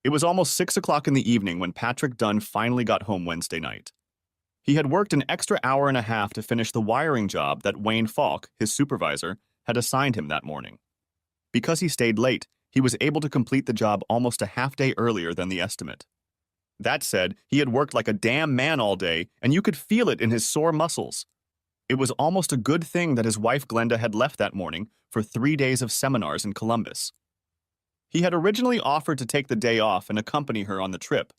It was almost 6 o'clock in the evening when Patrick Dunn finally got home Wednesday night. He had worked an extra hour and a half to finish the wiring job that Wayne Falk, his supervisor, had assigned him that morning. Because he stayed late, he was able to complete the job almost a half day earlier than the estimate. That said, he had worked like a damn man all day, and you could feel it in his sore muscles. It was almost a good thing that his wife Glenda had left that morning for 3 days of seminars in Columbus. He had originally offered to take the day off and accompany her on the trip,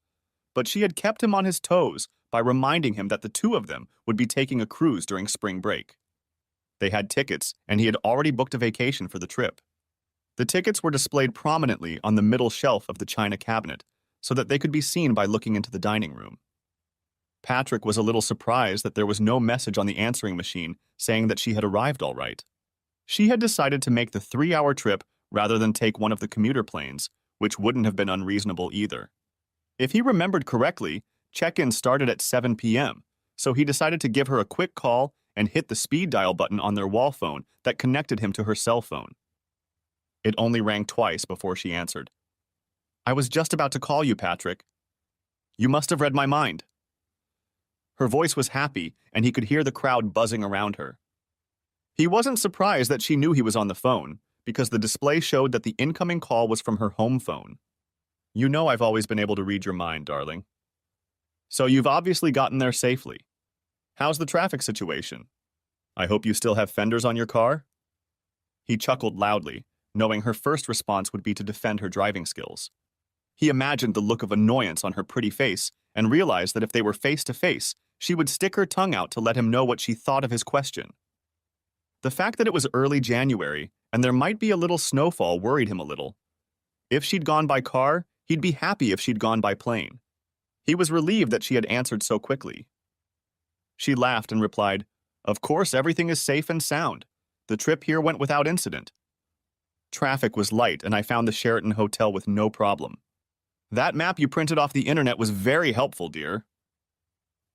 but she had kept him on his toes by reminding him that the two of them would be taking a cruise during spring break. They had tickets, and he had already booked a vacation for the trip. The tickets were displayed prominently on the middle shelf of the china cabinet so that they could be seen by looking into the dining room. Patrick was a little surprised that there was no message on the answering machine saying that she had arrived all right. She had decided to make the 3-hour trip rather than take one of the commuter planes, which wouldn't have been unreasonable either. If he remembered correctly, check-in started at 7 p.m., so he decided to give her a quick call and hit the speed dial button on their wall phone that connected him to her cell phone. It only rang twice before she answered. "I was just about to call you, Patrick. You must have read my mind." Her voice was happy, and he could hear the crowd buzzing around her. He wasn't surprised that she knew he was on the phone, because the display showed that the incoming call was from her home phone. "You know I've always been able to read your mind, darling. So you've obviously gotten there safely. How's the traffic situation? I hope you still have fenders on your car?" He chuckled loudly, knowing her first response would be to defend her driving skills. He imagined the look of annoyance on her pretty face and realized that if they were face to face, she would stick her tongue out to let him know what she thought of his question. The fact that it was early January and there might be a little snowfall worried him a little. If she'd gone by car, he'd be happy if she'd gone by plane. He was relieved that she had answered so quickly. She laughed and replied, "Of course, everything is safe and sound. The trip here went without incident. Traffic was light and I found the Sheraton Hotel with no problem. That map you printed off the internet was very helpful, dear.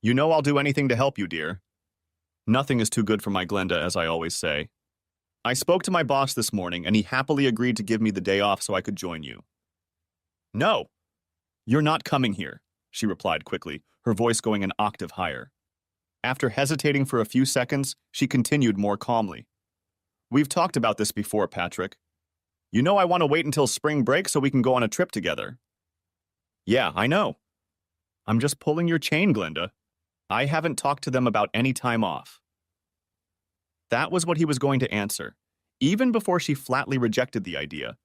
You know I'll do anything to help you, dear. Nothing is too good for my Glenda, as I always say. I spoke to my boss this morning and he happily agreed to give me the day off so I could join you." "No, you're not coming here," she replied quickly, her voice going an octave higher. After hesitating for a few seconds, she continued more calmly. "We've talked about this before, Patrick. You know I want to wait until spring break so we can go on a trip together." "Yeah, I know. I'm just pulling your chain, Glenda. I haven't talked to them about any time off." That was what he was going to answer, even before she flatly rejected the idea,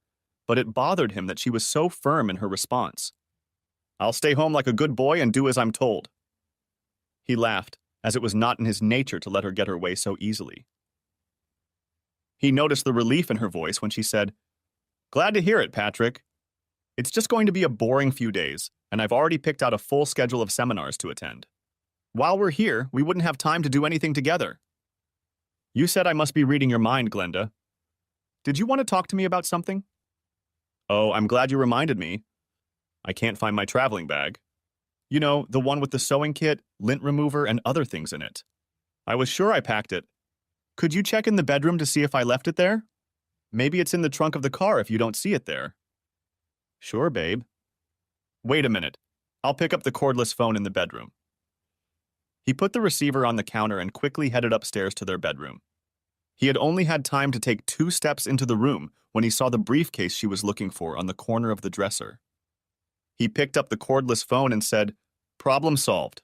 but it bothered him that she was so firm in her response. "I'll stay home like a good boy and do as I'm told." He laughed, as it was not in his nature to let her get her way so easily. He noticed the relief in her voice when she said, "Glad to hear it, Patrick. It's just going to be a boring few days, and I've already picked out a full schedule of seminars to attend. While we're here, we wouldn't have time to do anything together. You said I must be reading your mind, Glenda. Did you want to talk to me about something?" "Oh, I'm glad you reminded me. I can't find my traveling bag. You know, the one with the sewing kit, lint remover, and other things in it. I was sure I packed it. Could you check in the bedroom to see if I left it there? Maybe it's in the trunk of the car if you don't see it there." "Sure, babe." "Wait a minute. I'll pick up the cordless phone in the bedroom." He put the receiver on the counter and quickly headed upstairs to their bedroom. He had only had time to take 2 steps into the room when he saw the briefcase she was looking for on the corner of the dresser. He picked up the cordless phone and said, "Problem solved.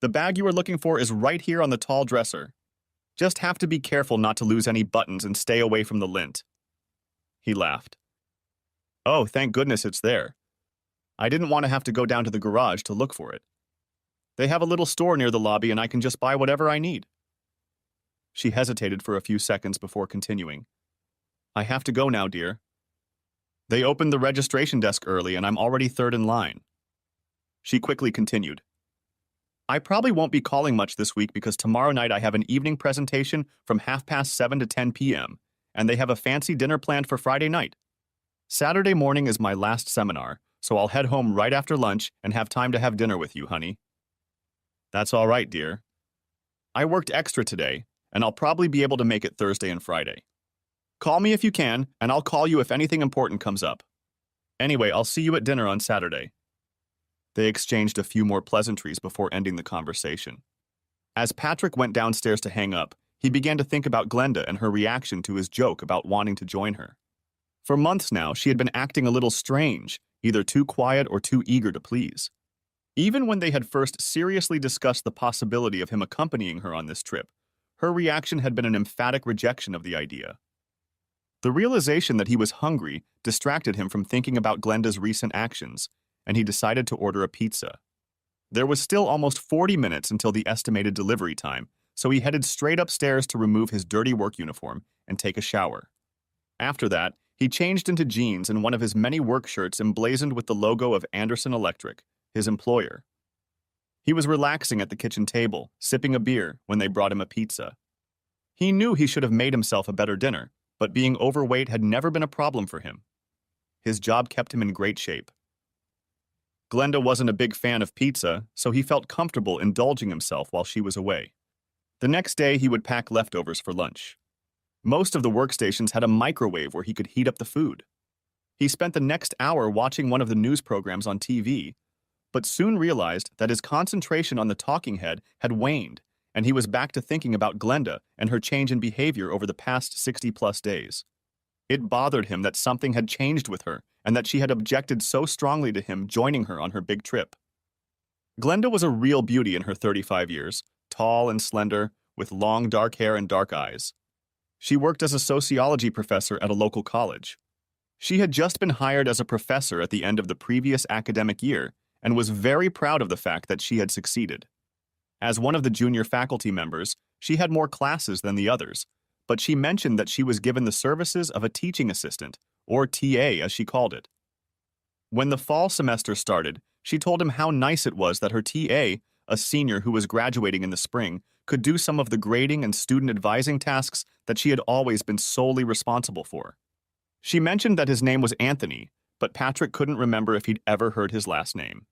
The bag you were looking for is right here on the tall dresser. Just have to be careful not to lose any buttons and stay away from the lint." He laughed. "Oh, thank goodness it's there. I didn't want to have to go down to the garage to look for it. They have a little store near the lobby and I can just buy whatever I need." She hesitated for a few seconds before continuing. "I have to go now, dear. They opened the registration desk early and I'm already third in line." She quickly continued. "I probably won't be calling much this week because tomorrow night I have an evening presentation from 7:30 to 10 p.m., and they have a fancy dinner planned for Friday night. Saturday morning is my last seminar, so I'll head home right after lunch and have time to have dinner with you, honey." "That's all right, dear. I worked extra today, and I'll probably be able to make it Thursday and Friday. Call me if you can, and I'll call you if anything important comes up." Anyway, I'll see you at dinner on Saturday. They exchanged a few more pleasantries before ending the conversation. As Patrick went downstairs to hang up, he began to think about Glenda and her reaction to his joke about wanting to join her. For months now, she had been acting a little strange, either too quiet or too eager to please. Even when they had first seriously discussed the possibility of him accompanying her on this trip, her reaction had been an emphatic rejection of the idea. The realization that he was hungry distracted him from thinking about Glenda's recent actions, and he decided to order a pizza. There was still almost 40 minutes until the estimated delivery time, so he headed straight upstairs to remove his dirty work uniform and take a shower. After that, he changed into jeans and one of his many work shirts emblazoned with the logo of Anderson Electric, his employer. He was relaxing at the kitchen table, sipping a beer, when they brought him a pizza. He knew he should have made himself a better dinner, but being overweight had never been a problem for him. His job kept him in great shape. Glenda wasn't a big fan of pizza, so he felt comfortable indulging himself while she was away. The next day, he would pack leftovers for lunch. Most of the workstations had a microwave where he could heat up the food. He spent the next hour watching one of the news programs on TV, but soon realized that his concentration on the talking head had waned, and he was back to thinking about Glenda and her change in behavior over the past 60-plus days. It bothered him that something had changed with her and that she had objected so strongly to him joining her on her big trip. Glenda was a real beauty in her 35 years, tall and slender, with long dark hair and dark eyes. She worked as a sociology professor at a local college. She had just been hired as a professor at the end of the previous academic year and was very proud of the fact that she had succeeded. As one of the junior faculty members, she had more classes than the others, but she mentioned that she was given the services of a teaching assistant, or TA as she called it. When the fall semester started, she told him how nice it was that her TA, a senior who was graduating in the spring, could do some of the grading and student advising tasks that she had always been solely responsible for. She mentioned that his name was Anthony, but Patrick couldn't remember if he'd ever heard his last name.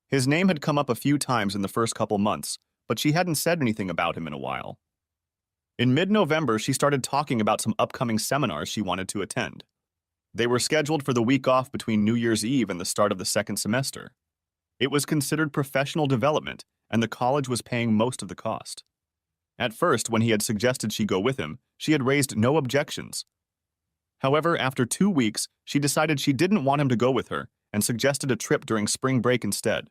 His name had come up a few times in the first couple months, but she hadn't said anything about him in a while. In mid-November, she started talking about some upcoming seminars she wanted to attend. They were scheduled for the week off between New Year's Eve and the start of the second semester. It was considered professional development, and the college was paying most of the cost. At first, when he had suggested she go with him, she had raised no objections. However, after 2 weeks, she decided she didn't want him to go with her and suggested a trip during spring break instead.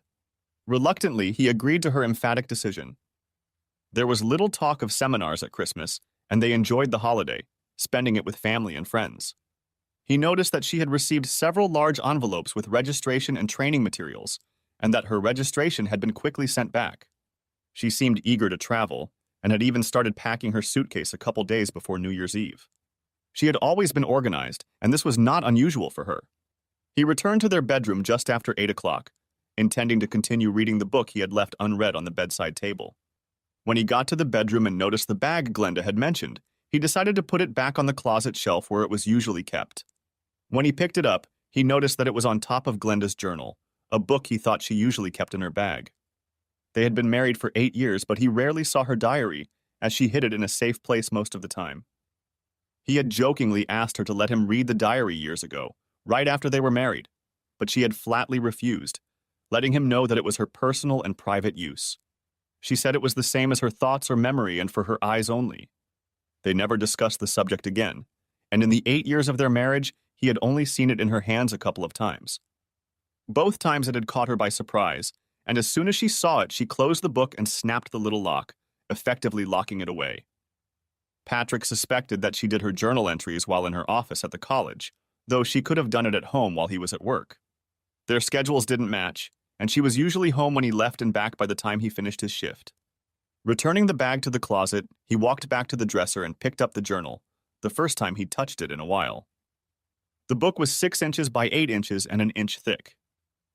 Reluctantly, he agreed to her emphatic decision. There was little talk of seminars at Christmas, and they enjoyed the holiday, spending it with family and friends. He noticed that she had received several large envelopes with registration and training materials, and that her registration had been quickly sent back. She seemed eager to travel, and had even started packing her suitcase a couple days before New Year's Eve. She had always been organized, and this was not unusual for her. He returned to their bedroom just after 8 o'clock, intending to continue reading the book he had left unread on the bedside table. When he got to the bedroom and noticed the bag Glenda had mentioned, he decided to put it back on the closet shelf where it was usually kept. When he picked it up, he noticed that it was on top of Glenda's journal, a book he thought she usually kept in her bag. They had been married for 8 years, but he rarely saw her diary, as she hid it in a safe place most of the time. He had jokingly asked her to let him read the diary years ago, right after they were married, but she had flatly refused, letting him know that it was her personal and private use. She said it was the same as her thoughts or memory and for her eyes only. They never discussed the subject again, and in the 8 years of their marriage, he had only seen it in her hands a couple of times. Both times it had caught her by surprise, and as soon as she saw it, she closed the book and snapped the little lock, effectively locking it away. Patrick suspected that she did her journal entries while in her office at the college, though she could have done it at home while he was at work. Their schedules didn't match, and she was usually home when he left and back by the time he finished his shift. Returning the bag to the closet, he walked back to the dresser and picked up the journal, the first time he'd touched it in a while. The book was 6 inches by 8 inches and an inch thick.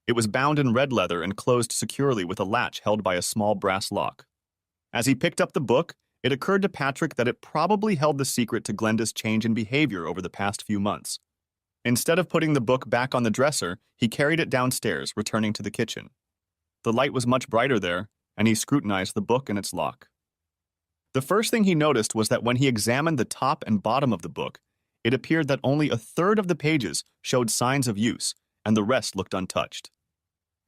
It was bound in red leather and closed securely with a latch held by a small brass lock. As he picked up the book, it occurred to Patrick that it probably held the secret to Glenda's change in behavior over the past few months. Instead of putting the book back on the dresser, he carried it downstairs, returning to the kitchen. The light was much brighter there, and he scrutinized the book and its lock. The first thing he noticed was that when he examined the top and bottom of the book, it appeared that only a third of the pages showed signs of use, and the rest looked untouched.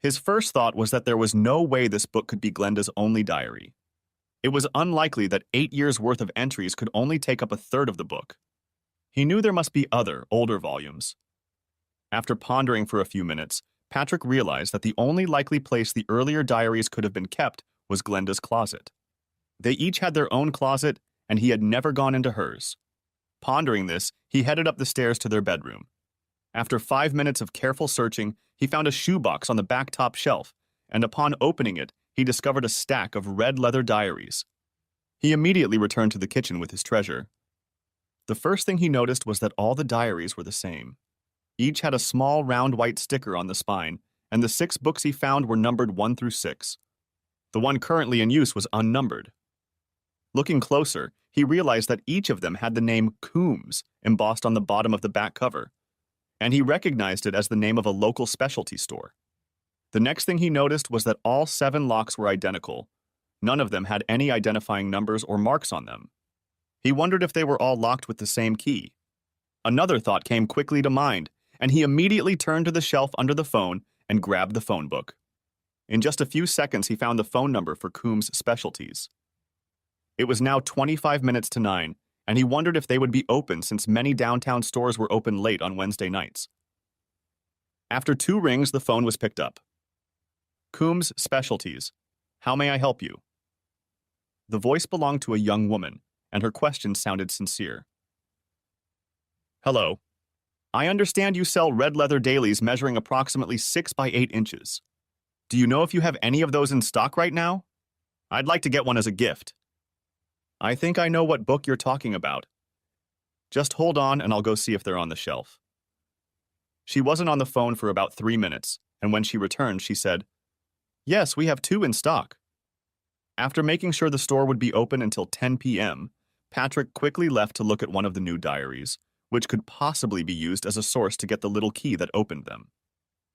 His first thought was that there was no way this book could be Glenda's only diary. It was unlikely that 8 years' worth of entries could only take up a third of the book. He knew there must be other, older volumes. After pondering for a few minutes, Patrick realized that the only likely place the earlier diaries could have been kept was Glenda's closet. They each had their own closet, and he had never gone into hers. Pondering this, he headed up the stairs to their bedroom. After 5 minutes of careful searching, he found a shoebox on the back top shelf, and upon opening it, he discovered a stack of red leather diaries. He immediately returned to the kitchen with his treasure. The first thing he noticed was that all the diaries were the same. Each had a small round white sticker on the spine, and the 6 books he found were numbered 1 through 6. The one currently in use was unnumbered. Looking closer, he realized that each of them had the name Coombs embossed on the bottom of the back cover, and he recognized it as the name of a local specialty store. The next thing he noticed was that all 7 locks were identical. None of them had any identifying numbers or marks on them. He wondered if they were all locked with the same key. Another thought came quickly to mind, and he immediately turned to the shelf under the phone and grabbed the phone book. In just a few seconds, he found the phone number for Coombs Specialties. It was now 25 minutes to 9, and he wondered if they would be open since many downtown stores were open late on Wednesday nights. After 2 rings, the phone was picked up. Coombs Specialties. How may I help you? The voice belonged to a young woman, and her question sounded sincere. Hello. I understand you sell red leather dailies measuring approximately 6 by 8 inches. Do you know if you have any of those in stock right now? I'd like to get one as a gift. I think I know what book you're talking about. Just hold on and I'll go see if they're on the shelf. She wasn't on the phone for about 3 minutes, and when she returned, she said, Yes, we have 2 in stock. After making sure the store would be open until 10 p.m., Patrick quickly left to look at one of the new diaries, which could possibly be used as a source to get the little key that opened them.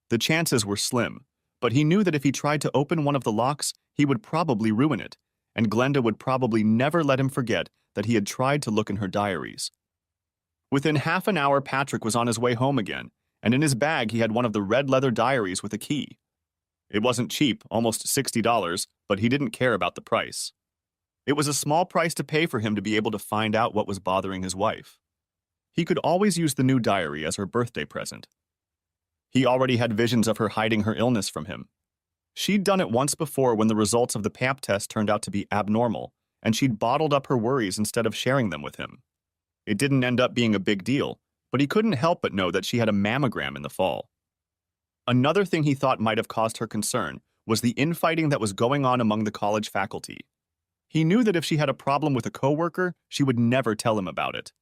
The chances were slim, but he knew that if he tried to open one of the locks, he would probably ruin it, and Glenda would probably never let him forget that he had tried to look in her diaries. Within half an hour, Patrick was on his way home again, and in his bag he had one of the red leather diaries with a key. It wasn't cheap, almost $60, but he didn't care about the price. It was a small price to pay for him to be able to find out what was bothering his wife. He could always use the new diary as her birthday present. He already had visions of her hiding her illness from him. She'd done it once before when the results of the pap test turned out to be abnormal, and she'd bottled up her worries instead of sharing them with him. It didn't end up being a big deal, but he couldn't help but know that she had a mammogram in the fall. Another thing he thought might have caused her concern was the infighting that was going on among the college faculty. He knew that if she had a problem with a coworker, she would never tell him about it.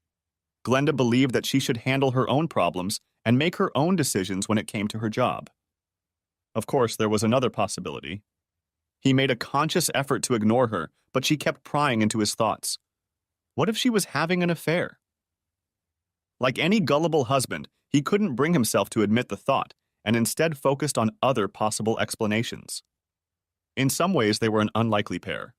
Glenda believed that she should handle her own problems and make her own decisions when it came to her job. Of course, there was another possibility. He made a conscious effort to ignore her, but she kept prying into his thoughts. What if she was having an affair? Like any gullible husband, he couldn't bring himself to admit the thought, and instead focused on other possible explanations. In some ways, they were an unlikely pair.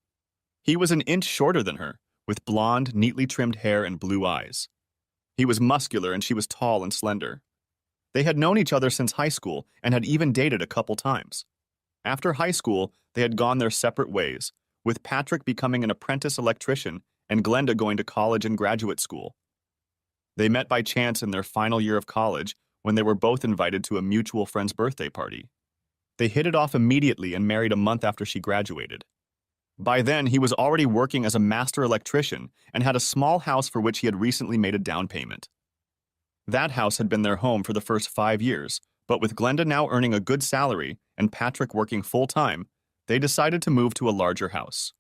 He was an inch shorter than her, with blonde, neatly trimmed hair and blue eyes. He was muscular and she was tall and slender. They had known each other since high school and had even dated a couple times. After high school, they had gone their separate ways, with Patrick becoming an apprentice electrician and Glenda going to college and graduate school. They met by chance in their final year of college when they were both invited to a mutual friend's birthday party. They hit it off immediately and married a month after she graduated. By then, he was already working as a master electrician and had a small house for which he had recently made a down payment. That house had been their home for the first 5 years, but with Glenda now earning a good salary and Patrick working full-time, they decided to move to a larger house.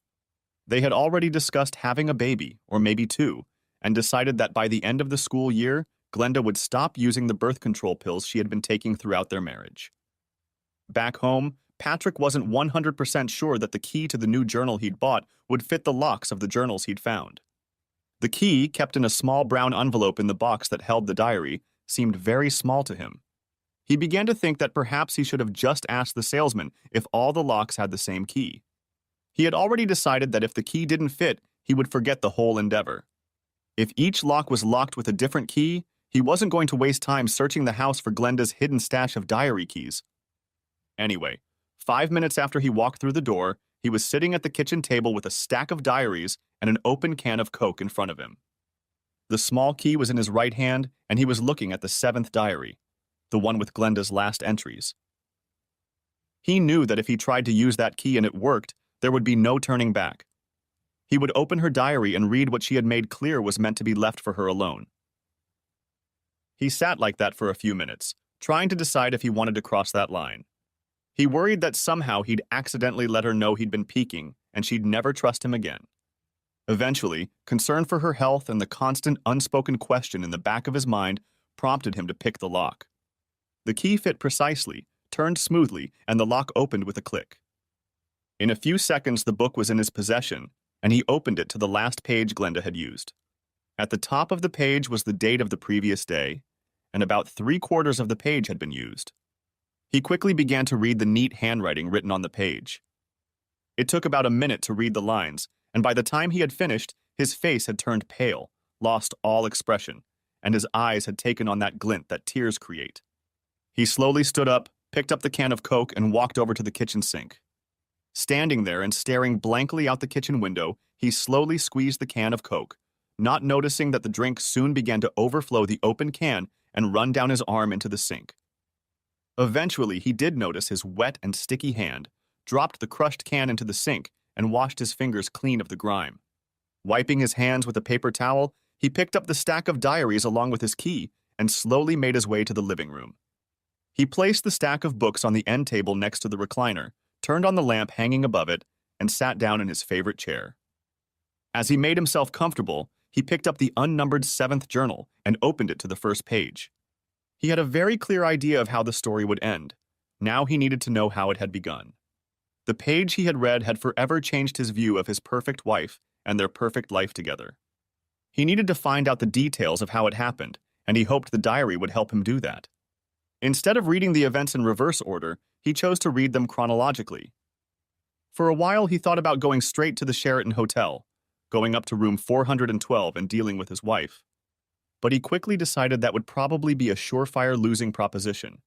They had already discussed having a baby, or maybe 2, and decided that by the end of the school year, Glenda would stop using the birth control pills she had been taking throughout their marriage. Back home, Patrick wasn't 100% sure that the key to the new journal he'd bought would fit the locks of the journals he'd found. The key, kept in a small brown envelope in the box that held the diary, seemed very small to him. He began to think that perhaps he should have just asked the salesman if all the locks had the same key. He had already decided that if the key didn't fit, he would forget the whole endeavor. If each lock was locked with a different key, He wasn't going to waste time searching the house for Glenda's hidden stash of diary keys. Anyway, 5 minutes after he walked through the door, he was sitting at the kitchen table with a stack of diaries and an open can of Coke in front of him. The small key was in his right hand, and he was looking at the seventh diary, the one with Glenda's last entries. He knew that if he tried to use that key and it worked, there would be no turning back. He would open her diary and read what she had made clear was meant to be left for her alone. He sat like that for a few minutes, trying to decide if he wanted to cross that line. He worried that somehow he'd accidentally let her know he'd been peeking, and she'd never trust him again. Eventually, concern for her health and the constant unspoken question in the back of his mind prompted him to pick the lock. The key fit precisely, turned smoothly, and the lock opened with a click. In a few seconds, the book was in his possession, and he opened it to the last page Glenda had used. At the top of the page was the date of the previous day, and about 3/4 of the page had been used. He quickly began to read the neat handwriting written on the page. It took about a minute to read the lines, and by the time he had finished, his face had turned pale, lost all expression, and his eyes had taken on that glint that tears create. He slowly stood up, picked up the can of Coke, and walked over to the kitchen sink. Standing there and staring blankly out the kitchen window, he slowly squeezed the can of Coke, not noticing that the drink soon began to overflow the open can and run down his arm into the sink. Eventually, he did notice his wet and sticky hand, dropped the crushed can into the sink, and washed his fingers clean of the grime. Wiping his hands with a paper towel, he picked up the stack of diaries along with his key and slowly made his way to the living room. He placed the stack of books on the end table next to the recliner, turned on the lamp hanging above it, and sat down in his favorite chair. As he made himself comfortable, he picked up the unnumbered 7th journal and opened it to the first page. He had a very clear idea of how the story would end. Now he needed to know how it had begun. The page he had read had forever changed his view of his perfect wife and their perfect life together. He needed to find out the details of how it happened, and he hoped the diary would help him do that. Instead of reading the events in reverse order, he chose to read them chronologically. For a while, he thought about going straight to the Sheraton Hotel, going up to room 412 and dealing with his wife. But he quickly decided that would probably be a surefire losing proposition.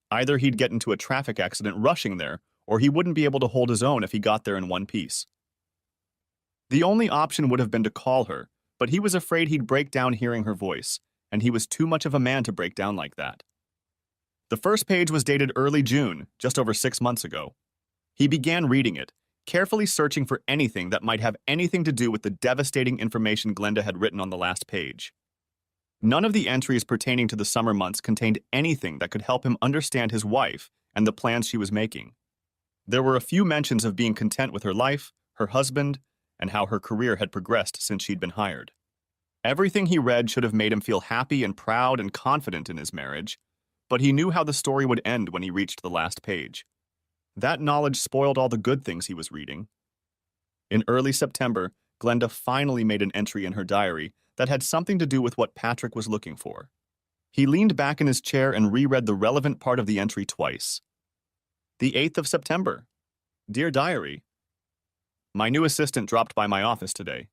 Either he'd get into a traffic accident rushing there, or he wouldn't be able to hold his own if he got there in one piece. The only option would have been to call her, but he was afraid he'd break down hearing her voice, and he was too much of a man to break down like that. The first page was dated early June, just over 6 months ago. He began reading it, carefully searching for anything that might have anything to do with the devastating information Glenda had written on the last page. None of the entries pertaining to the summer months contained anything that could help him understand his wife and the plans she was making. There were a few mentions of being content with her life, her husband, and how her career had progressed since she'd been hired. Everything he read should have made him feel happy and proud and confident in his marriage, but he knew how the story would end when he reached the last page. That knowledge spoiled all the good things he was reading. In early September, Glenda finally made an entry in her diary that had something to do with what Patrick was looking for. He leaned back in his chair and reread the relevant part of the entry twice. The 8th of September. Dear Diary, my new assistant dropped by my office today.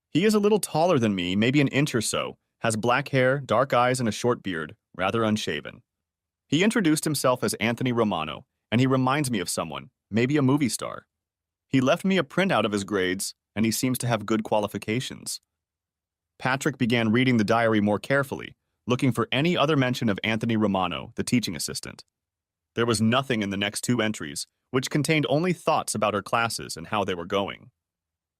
He is a little taller than me, maybe an inch or so, has black hair, dark eyes, and a short beard, rather unshaven. He introduced himself as Anthony Romano, and he reminds me of someone, maybe a movie star. He left me a printout of his grades, and he seems to have good qualifications. Patrick began reading the diary more carefully, looking for any other mention of Anthony Romano, the teaching assistant. There was nothing in the next 2 entries, which contained only thoughts about her classes and how they were going.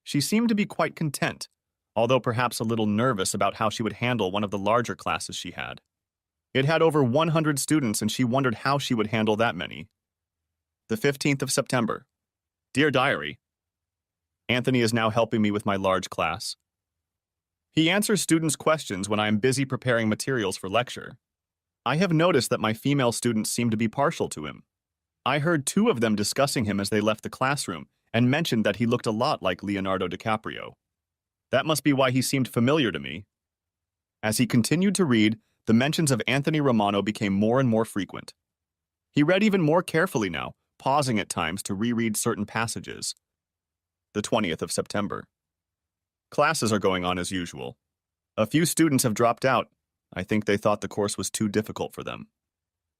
She seemed to be quite content, although perhaps a little nervous about how she would handle one of the larger classes she had. It had over 100 students, and she wondered how she would handle that many. The 15th of September. Dear Diary, Anthony is now helping me with my large class. He answers students' questions when I am busy preparing materials for lecture. I have noticed that my female students seem to be partial to him. I heard 2 of them discussing him as they left the classroom and mentioned that he looked a lot like Leonardo DiCaprio. That must be why he seemed familiar to me. As he continued to read, the mentions of Anthony Romano became more and more frequent. He read even more carefully now, pausing at times to reread certain passages. The 20th of September. Classes are going on as usual. A few students have dropped out, I think they thought the course was too difficult for them.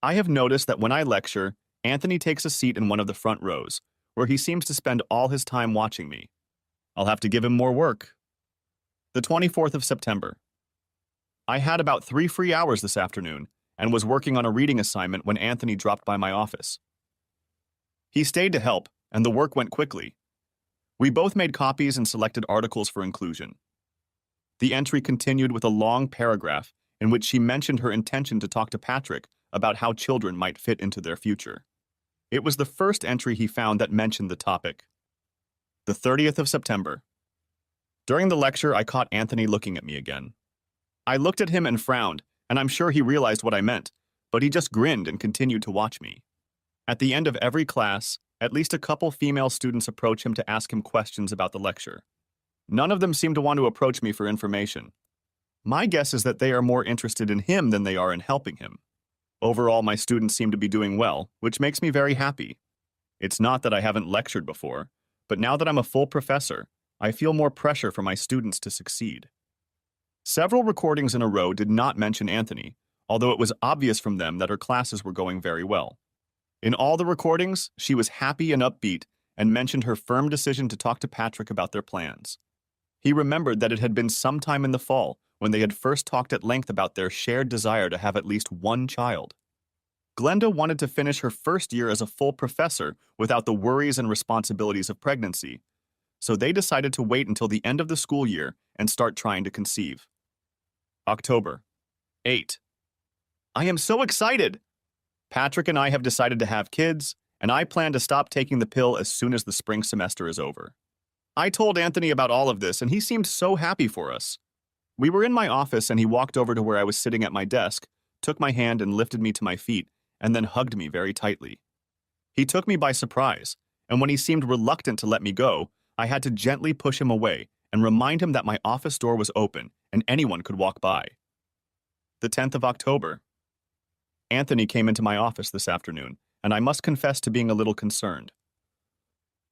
I have noticed that when I lecture, Anthony takes a seat in one of the front rows, where he seems to spend all his time watching me. I'll have to give him more work. The 24th of September. I had about 3 free hours this afternoon and was working on a reading assignment when Anthony dropped by my office. He stayed to help, and the work went quickly. We both made copies and selected articles for inclusion. The entry continued with a long paragraph in which she mentioned her intention to talk to Patrick about how children might fit into their future. It was the first entry he found that mentioned the topic. The 30th of September. During the lecture, I caught Anthony looking at me again. I looked at him and frowned, and I'm sure he realized what I meant, but he just grinned and continued to watch me. At the end of every class, at least a couple female students approach him to ask him questions about the lecture. None of them seem to want to approach me for information. My guess is that they are more interested in him than they are in helping him. Overall, my students seem to be doing well, which makes me very happy. It's not that I haven't lectured before, but now that I'm a full professor, I feel more pressure for my students to succeed. Several recordings in a row did not mention Anthony, although it was obvious from them that her classes were going very well. In all the recordings, she was happy and upbeat and mentioned her firm decision to talk to Patrick about their plans. He remembered that it had been some time in the fall when they had first talked at length about their shared desire to have at least one child. Glenda wanted to finish her first year as a full professor without the worries and responsibilities of pregnancy, so they decided to wait until the end of the school year and start trying to conceive. October 8. I am so excited! Patrick and I have decided to have kids, and I plan to stop taking the pill as soon as the spring semester is over. I told Anthony about all of this, and he seemed so happy for us. We were in my office, and he walked over to where I was sitting at my desk, took my hand and lifted me to my feet, and then hugged me very tightly. He took me by surprise, and when he seemed reluctant to let me go, I had to gently push him away and remind him that my office door was open and anyone could walk by. The 10th of October. Anthony came into my office this afternoon, and I must confess to being a little concerned.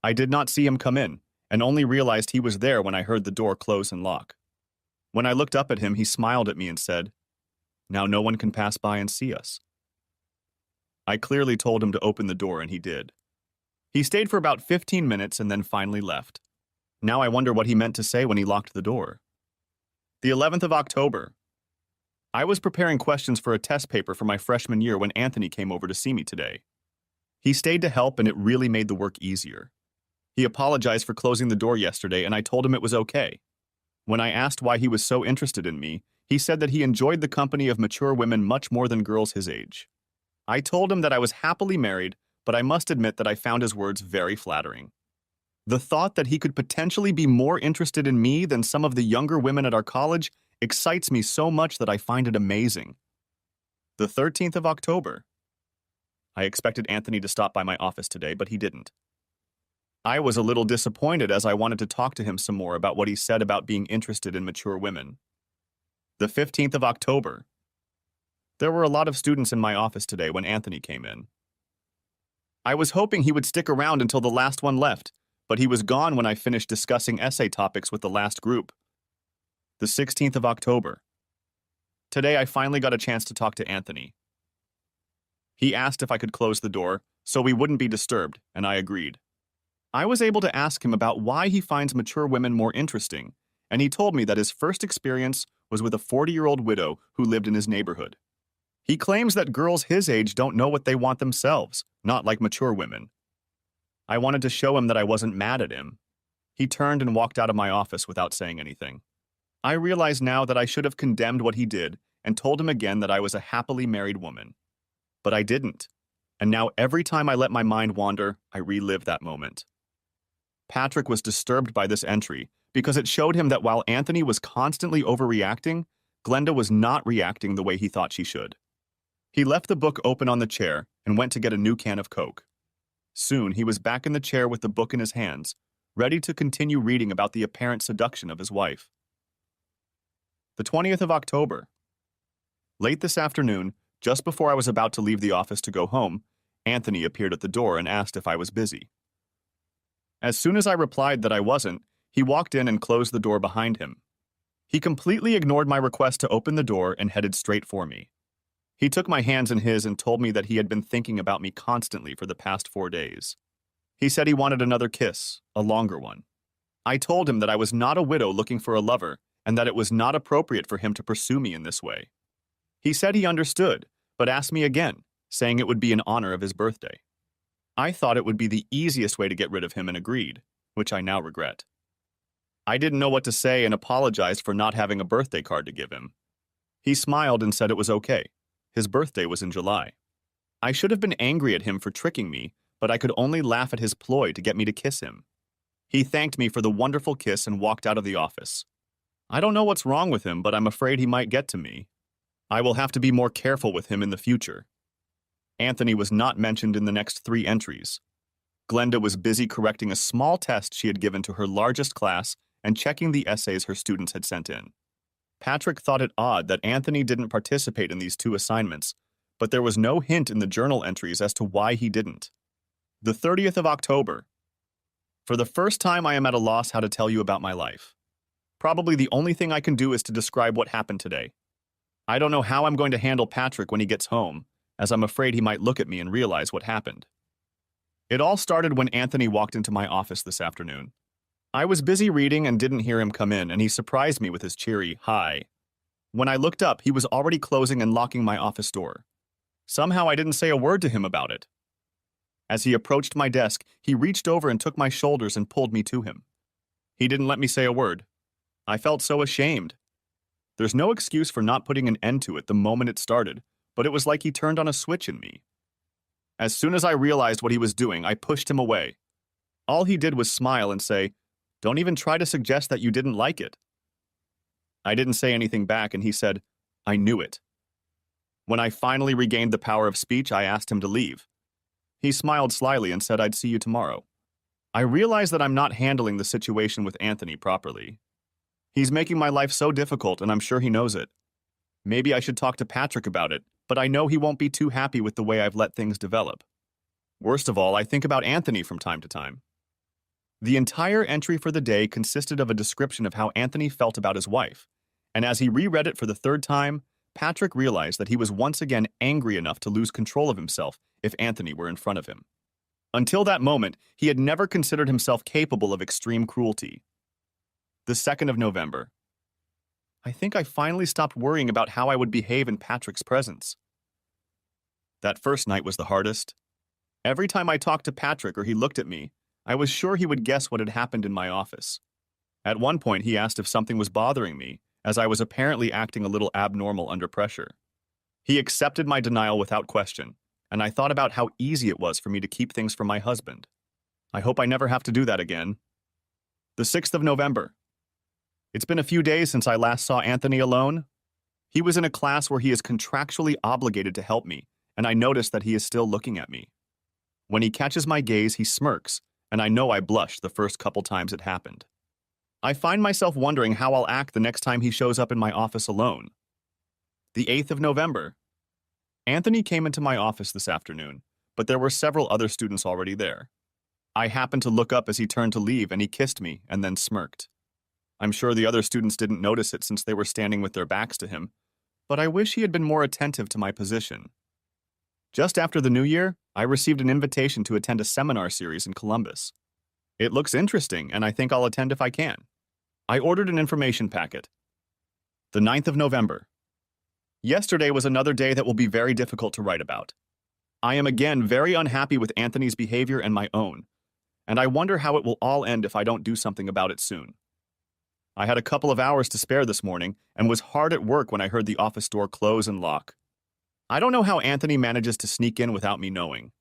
I did not see him come in, and only realized he was there when I heard the door close and lock. When I looked up at him, he smiled at me and said, "Now no one can pass by and see us." I clearly told him to open the door, and he did. He stayed for about 15 minutes and then finally left. Now I wonder what he meant to say when he locked the door. The 11th of October. I was preparing questions for a test paper for my freshman year when Anthony came over to see me today. He stayed to help, and it really made the work easier. He apologized for closing the door yesterday, and I told him it was okay. When I asked why he was so interested in me, he said that he enjoyed the company of mature women much more than girls his age. I told him that I was happily married, but I must admit that I found his words very flattering. The thought that he could potentially be more interested in me than some of the younger women at our college excites me so much that I find it amazing. The 13th of October. I expected Anthony to stop by my office today, but he didn't. I was a little disappointed as I wanted to talk to him some more about what he said about being interested in mature women. The 15th of October. There were a lot of students in my office today when Anthony came in. I was hoping he would stick around until the last one left, but he was gone when I finished discussing essay topics with the last group. The 16th of October. Today I finally got a chance to talk to Anthony. He asked if I could close the door so we wouldn't be disturbed, and I agreed. I was able to ask him about why he finds mature women more interesting, and he told me that his first experience was with a 40-year-old widow who lived in his neighborhood. He claims that girls his age don't know what they want themselves, not like mature women. I wanted to show him that I wasn't mad at him. He turned and walked out of my office without saying anything. I realize now that I should have condemned what he did and told him again that I was a happily married woman. But I didn't, and now every time I let my mind wander, I relive that moment. Patrick was disturbed by this entry because it showed him that while Anthony was constantly overreacting, Glenda was not reacting the way he thought she should. He left the book open on the chair and went to get a new can of Coke. Soon he was back in the chair with the book in his hands, ready to continue reading about the apparent seduction of his wife. The 20th of October. Late this afternoon, just before I was about to leave the office to go home, Anthony appeared at the door and asked if I was busy. As soon as I replied that I wasn't, he walked in and closed the door behind him. He completely ignored my request to open the door and headed straight for me. He took my hands in his and told me that he had been thinking about me constantly for the past 4 days. He said he wanted another kiss, a longer one. I told him that I was not a widow looking for a lover and that it was not appropriate for him to pursue me in this way. He said he understood, but asked me again, saying it would be in honor of his birthday. I thought it would be the easiest way to get rid of him and agreed, which I now regret. I didn't know what to say and apologized for not having a birthday card to give him. He smiled and said it was okay. His birthday was in July. I should have been angry at him for tricking me, but I could only laugh at his ploy to get me to kiss him. He thanked me for the wonderful kiss and walked out of the office. I don't know what's wrong with him, but I'm afraid he might get to me. I will have to be more careful with him in the future. Anthony was not mentioned in the next 3 entries. Glenda was busy correcting a small test she had given to her largest class and checking the essays her students had sent in. Patrick thought it odd that Anthony didn't participate in these 2 assignments, but there was no hint in the journal entries as to why he didn't. The 30th of October. For the first time, I am at a loss how to tell you about my life. Probably the only thing I can do is to describe what happened today. I don't know how I'm going to handle Patrick when he gets home, as I'm afraid he might look at me and realize what happened. It all started when Anthony walked into my office this afternoon. I was busy reading and didn't hear him come in, and he surprised me with his cheery, "Hi." When I looked up, he was already closing and locking my office door. Somehow I didn't say a word to him about it. As he approached my desk, he reached over and took my shoulders and pulled me to him. He didn't let me say a word. I felt so ashamed. There's no excuse for not putting an end to it the moment it started, but it was like he turned on a switch in me. As soon as I realized what he was doing, I pushed him away. All he did was smile and say, "Don't even try to suggest that you didn't like it." I didn't say anything back, and he said, "I knew it." When I finally regained the power of speech, I asked him to leave. He smiled slyly and said I'd see you tomorrow. I realize that I'm not handling the situation with Anthony properly. He's making my life so difficult, and I'm sure he knows it. Maybe I should talk to Patrick about it, but I know he won't be too happy with the way I've let things develop. Worst of all, I think about Anthony from time to time. The entire entry for the day consisted of a description of how Anthony felt about his wife, and as he reread it for the 3rd time, Patrick realized that he was once again angry enough to lose control of himself if Anthony were in front of him. Until that moment, he had never considered himself capable of extreme cruelty. The 2nd of November. I think I finally stopped worrying about how I would behave in Patrick's presence. That first night was the hardest. Every time I talked to Patrick or he looked at me, I was sure he would guess what had happened in my office. At one point, he asked if something was bothering me, as I was apparently acting a little abnormal under pressure. He accepted my denial without question, and I thought about how easy it was for me to keep things from my husband. I hope I never have to do that again. The 6th of November. It's been a few days since I last saw Anthony alone. He was in a class where he is contractually obligated to help me, and I noticed that he is still looking at me. When he catches my gaze, he smirks, and I know I blushed the first couple times it happened. I find myself wondering how I'll act the next time he shows up in my office alone. The 8th of November. Anthony came into my office this afternoon, but there were several other students already there. I happened to look up as he turned to leave, and he kissed me and then smirked. I'm sure the other students didn't notice it since they were standing with their backs to him, but I wish he had been more attentive to my position. Just after the new year, I received an invitation to attend a seminar series in Columbus. It looks interesting, and I think I'll attend if I can. I ordered an information packet. The 9th of November. Yesterday was another day that will be very difficult to write about. I am again very unhappy with Anthony's behavior and my own, and I wonder how it will all end if I don't do something about it soon. I had a couple of hours to spare this morning and was hard at work when I heard the office door close and lock. I don't know how Anthony manages to sneak in without me knowing.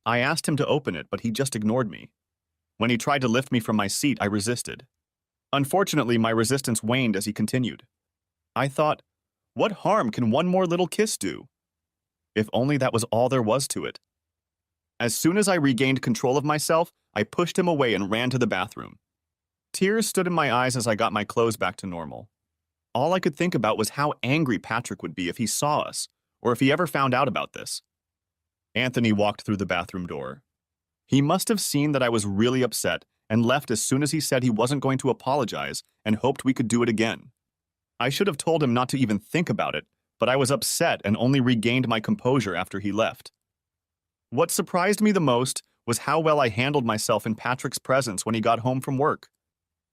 I asked him to open it, but he just ignored me. When he tried to lift me from my seat, I resisted. Unfortunately, my resistance waned as he continued. I thought, what harm can one more little kiss do? If only that was all there was to it. As soon as I regained control of myself, I pushed him away and ran to the bathroom. Tears stood in my eyes as I got my clothes back to normal. All I could think about was how angry Patrick would be if he saw us, or if he ever found out about this. Anthony walked through the bathroom door. He must have seen that I was really upset and left as soon as he said he wasn't going to apologize and hoped we could do it again. I should have told him not to even think about it, but I was upset and only regained my composure after he left. What surprised me the most was how well I handled myself in Patrick's presence when he got home from work.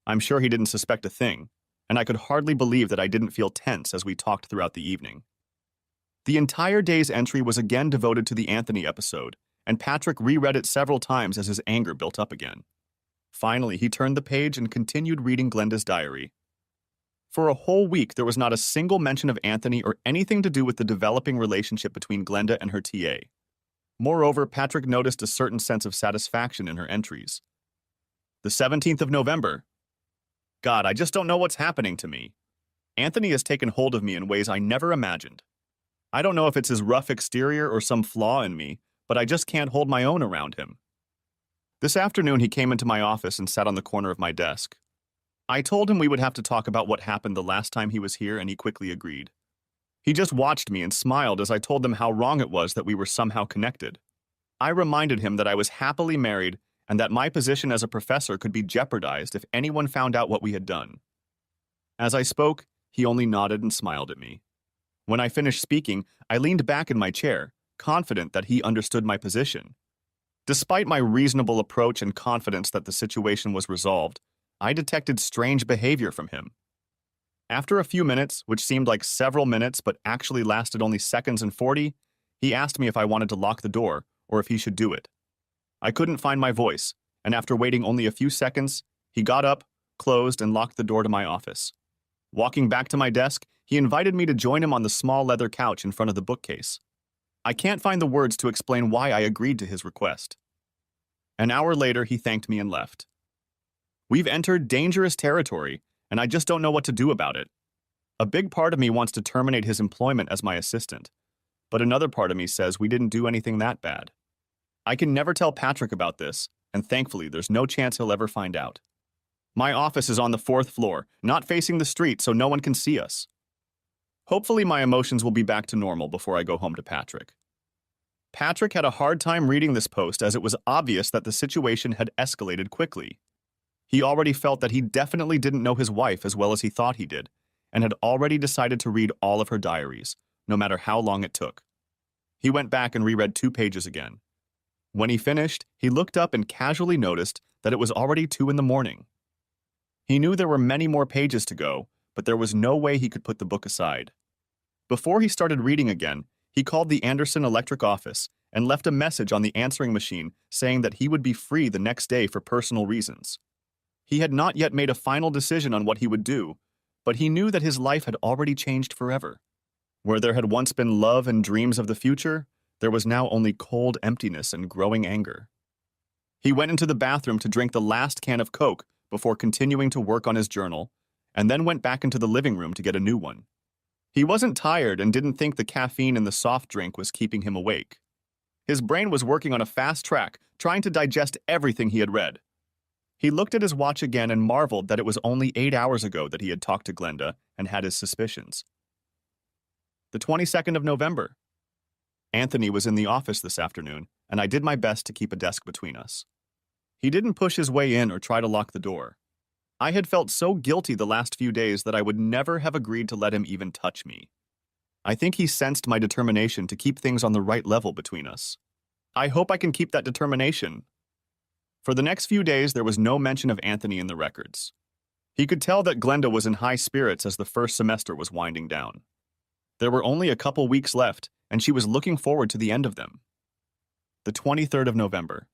I'm sure he didn't suspect a thing, and I could hardly believe that I didn't feel tense as we talked throughout the evening. The entire day's entry was again devoted to the Anthony episode, and Patrick reread it several times as his anger built up again. Finally, he turned the page and continued reading Glenda's diary. For a whole week, there was not a single mention of Anthony or anything to do with the developing relationship between Glenda and her TA. Moreover, Patrick noticed a certain sense of satisfaction in her entries. The 17th of November. God, I just don't know what's happening to me. Anthony has taken hold of me in ways I never imagined. I don't know if it's his rough exterior or some flaw in me, but I just can't hold my own around him. This afternoon, he came into my office and sat on the corner of my desk. I told him we would have to talk about what happened the last time he was here, and he quickly agreed. He just watched me and smiled as I told him how wrong it was that we were somehow connected. I reminded him that I was happily married and that my position as a professor could be jeopardized if anyone found out what we had done. As I spoke, he only nodded and smiled at me. When I finished speaking, I leaned back in my chair, confident that he understood my position. Despite my reasonable approach and confidence that the situation was resolved, I detected strange behavior from him. After a few minutes, which seemed like several minutes but actually lasted only seconds and 40, he asked me if I wanted to lock the door or if he should do it. I couldn't find my voice, and after waiting only a few seconds, he got up, closed, and locked the door to my office. Walking back to my desk, he invited me to join him on the small leather couch in front of the bookcase. I can't find the words to explain why I agreed to his request. An hour later, he thanked me and left. We've entered dangerous territory, and I just don't know what to do about it. A big part of me wants to terminate his employment as my assistant, but another part of me says we didn't do anything that bad. I can never tell Patrick about this, and thankfully there's no chance he'll ever find out. My office is on the 4th floor, not facing the street so no one can see us. Hopefully my emotions will be back to normal before I go home to Patrick. Patrick had a hard time reading this post as it was obvious that the situation had escalated quickly. He already felt that he definitely didn't know his wife as well as he thought he did, and had already decided to read all of her diaries, no matter how long it took. He went back and reread 2 pages again. When he finished, he looked up and casually noticed that it was already 2 in the morning. He knew there were many more pages to go, but there was no way he could put the book aside. Before he started reading again, he called the Anderson Electric office and left a message on the answering machine saying that he would be free the next day for personal reasons. He had not yet made a final decision on what he would do, but he knew that his life had already changed forever. Where there had once been love and dreams of the future, there was now only cold emptiness and growing anger. He went into the bathroom to drink the last can of Coke before continuing to work on his journal, and then went back into the living room to get a new one. He wasn't tired and didn't think the caffeine in the soft drink was keeping him awake. His brain was working on a fast track, trying to digest everything he had read. He looked at his watch again and marveled that it was only 8 hours ago that he had talked to Glenda and had his suspicions. The 22nd of November. Anthony was in the office this afternoon, and I did my best to keep a desk between us. He didn't push his way in or try to lock the door. I had felt so guilty the last few days that I would never have agreed to let him even touch me. I think he sensed my determination to keep things on the right level between us. I hope I can keep that determination. For the next few days, there was no mention of Anthony in the records. He could tell that Glenda was in high spirits as the first semester was winding down. There were only a couple weeks left, and she was looking forward to the end of them. The 23rd of November.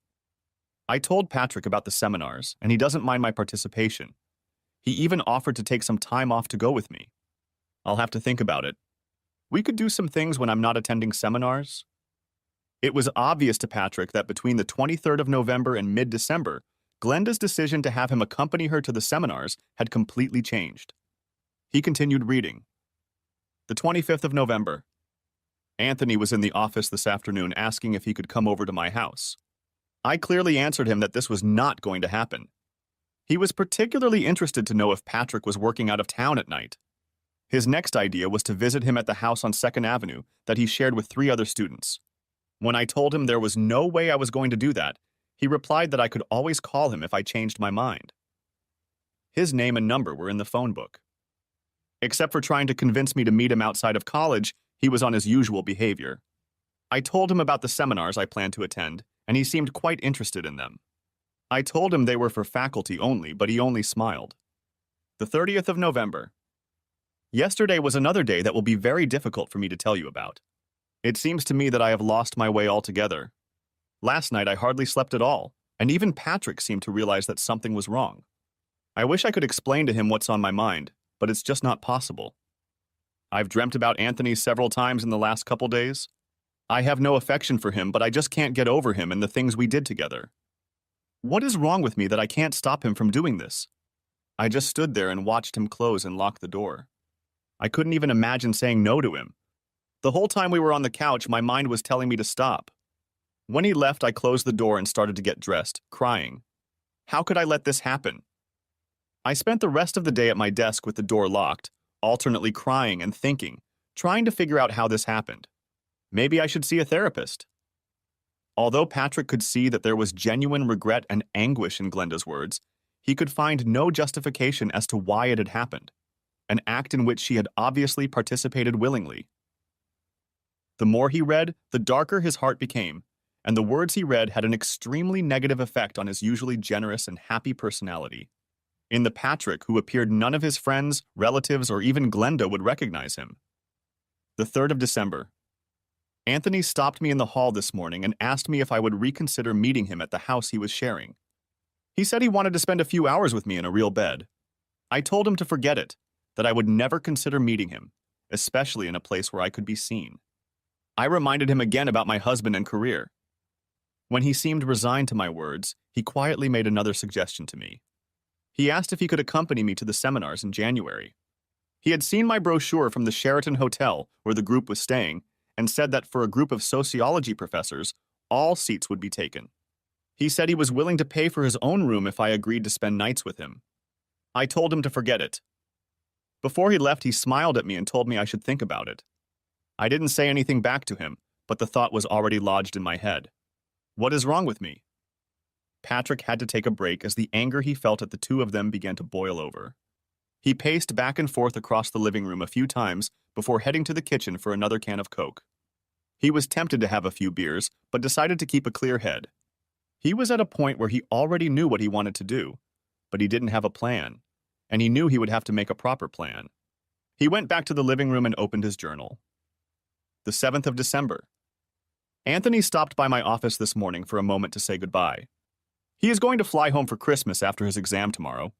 I told Patrick about the seminars, and he doesn't mind my participation. He even offered to take some time off to go with me. I'll have to think about it. We could do some things when I'm not attending seminars. It was obvious to Patrick that between the 23rd of November and mid-December, Glenda's decision to have him accompany her to the seminars had completely changed. He continued reading. The 25th of November. Anthony was in the office this afternoon asking if he could come over to my house. I clearly answered him that this was not going to happen. He was particularly interested to know if Patrick was working out of town at night. His next idea was to visit him at the house on 2nd Avenue that he shared with 3 other students. When I told him there was no way I was going to do that, he replied that I could always call him if I changed my mind. His name and number were in the phone book. Except for trying to convince me to meet him outside of college, he was on his usual behavior. I told him about the seminars I planned to attend, and he seemed quite interested in them. I told him they were for faculty only, but he only smiled. The 30th of November. Yesterday was another day that will be very difficult for me to tell you about. It seems to me that I have lost my way altogether. Last night I hardly slept at all, and even Patrick seemed to realize that something was wrong. I wish I could explain to him what's on my mind, but it's just not possible. I've dreamt about Anthony several times in the last couple days. I have no affection for him, but I just can't get over him and the things we did together. What is wrong with me that I can't stop him from doing this? I just stood there and watched him close and lock the door. I couldn't even imagine saying no to him. The whole time we were on the couch, my mind was telling me to stop. When he left, I closed the door and started to get dressed, crying. How could I let this happen? I spent the rest of the day at my desk with the door locked, alternately crying and thinking, trying to figure out how this happened. Maybe I should see a therapist. Although Patrick could see that there was genuine regret and anguish in Glenda's words, he could find no justification as to why it had happened, an act in which she had obviously participated willingly. The more he read, the darker his heart became, and the words he read had an extremely negative effect on his usually generous and happy personality. In the Patrick who appeared none of his friends, relatives, or even Glenda would recognize him. The 3rd of December. Anthony stopped me in the hall this morning and asked me if I would reconsider meeting him at the house he was sharing. He said he wanted to spend a few hours with me in a real bed. I told him to forget it, that I would never consider meeting him, especially in a place where I could be seen. I reminded him again about my husband and career. When he seemed resigned to my words, he quietly made another suggestion to me. He asked if he could accompany me to the seminars in January. He had seen my brochure from the Sheraton Hotel where the group was staying and said that for a group of sociology professors, all seats would be taken. He said he was willing to pay for his own room if I agreed to spend nights with him. I told him to forget it. Before he left, he smiled at me and told me I should think about it. I didn't say anything back to him, but the thought was already lodged in my head. What is wrong with me? Patrick had to take a break as the anger he felt at the two of them began to boil over. He paced back and forth across the living room a few times before heading to the kitchen for another can of Coke. He was tempted to have a few beers, but decided to keep a clear head. He was at a point where he already knew what he wanted to do, but he didn't have a plan, and he knew he would have to make a proper plan. He went back to the living room and opened his journal. The 7th of December. Anthony stopped by my office this morning for a moment to say goodbye. He is going to fly home for Christmas after his exam tomorrow.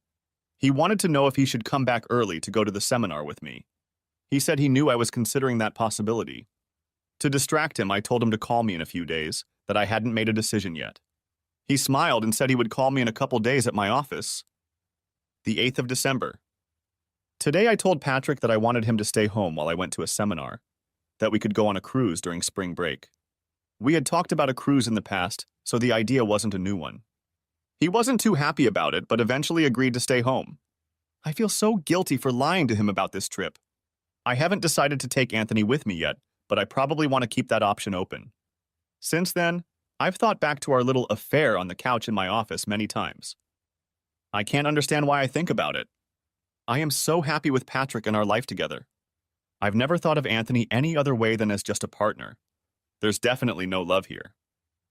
He wanted to know if he should come back early to go to the seminar with me. He said he knew I was considering that possibility. To distract him, I told him to call me in a few days, that I hadn't made a decision yet. He smiled and said he would call me in a couple days at my office. The 8th of December. Today I told Patrick that I wanted him to stay home while I went to a seminar, that we could go on a cruise during spring break. We had talked about a cruise in the past, so the idea wasn't a new one. He wasn't too happy about it, but eventually agreed to stay home. I feel so guilty for lying to him about this trip. I haven't decided to take Anthony with me yet, but I probably want to keep that option open. Since then, I've thought back to our little affair on the couch in my office many times. I can't understand why I think about it. I am so happy with Patrick and our life together. I've never thought of Anthony any other way than as just a partner. There's definitely no love here.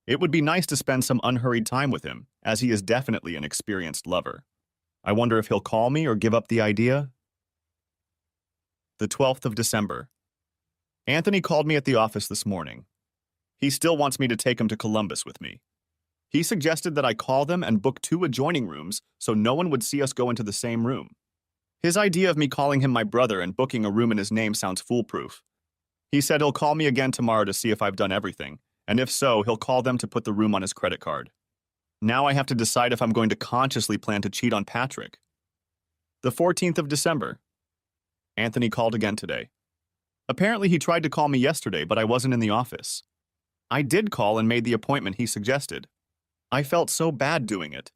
It would be nice to spend some unhurried time with him, as he is definitely an experienced lover. I wonder if he'll call me or give up the idea. The 12th of December. Anthony called me at the office this morning. He still wants me to take him to Columbus with me. He suggested that I call them and book 2 adjoining rooms so no one would see us go into the same room. His idea of me calling him my brother and booking a room in his name sounds foolproof. He said he'll call me again tomorrow to see if I've done everything, and if so, he'll call them to put the room on his credit card. Now I have to decide if I'm going to consciously plan to cheat on Patrick. The 14th of December. Anthony called again today. Apparently he tried to call me yesterday, but I wasn't in the office. I did call and made the appointment he suggested. I felt so bad doing it.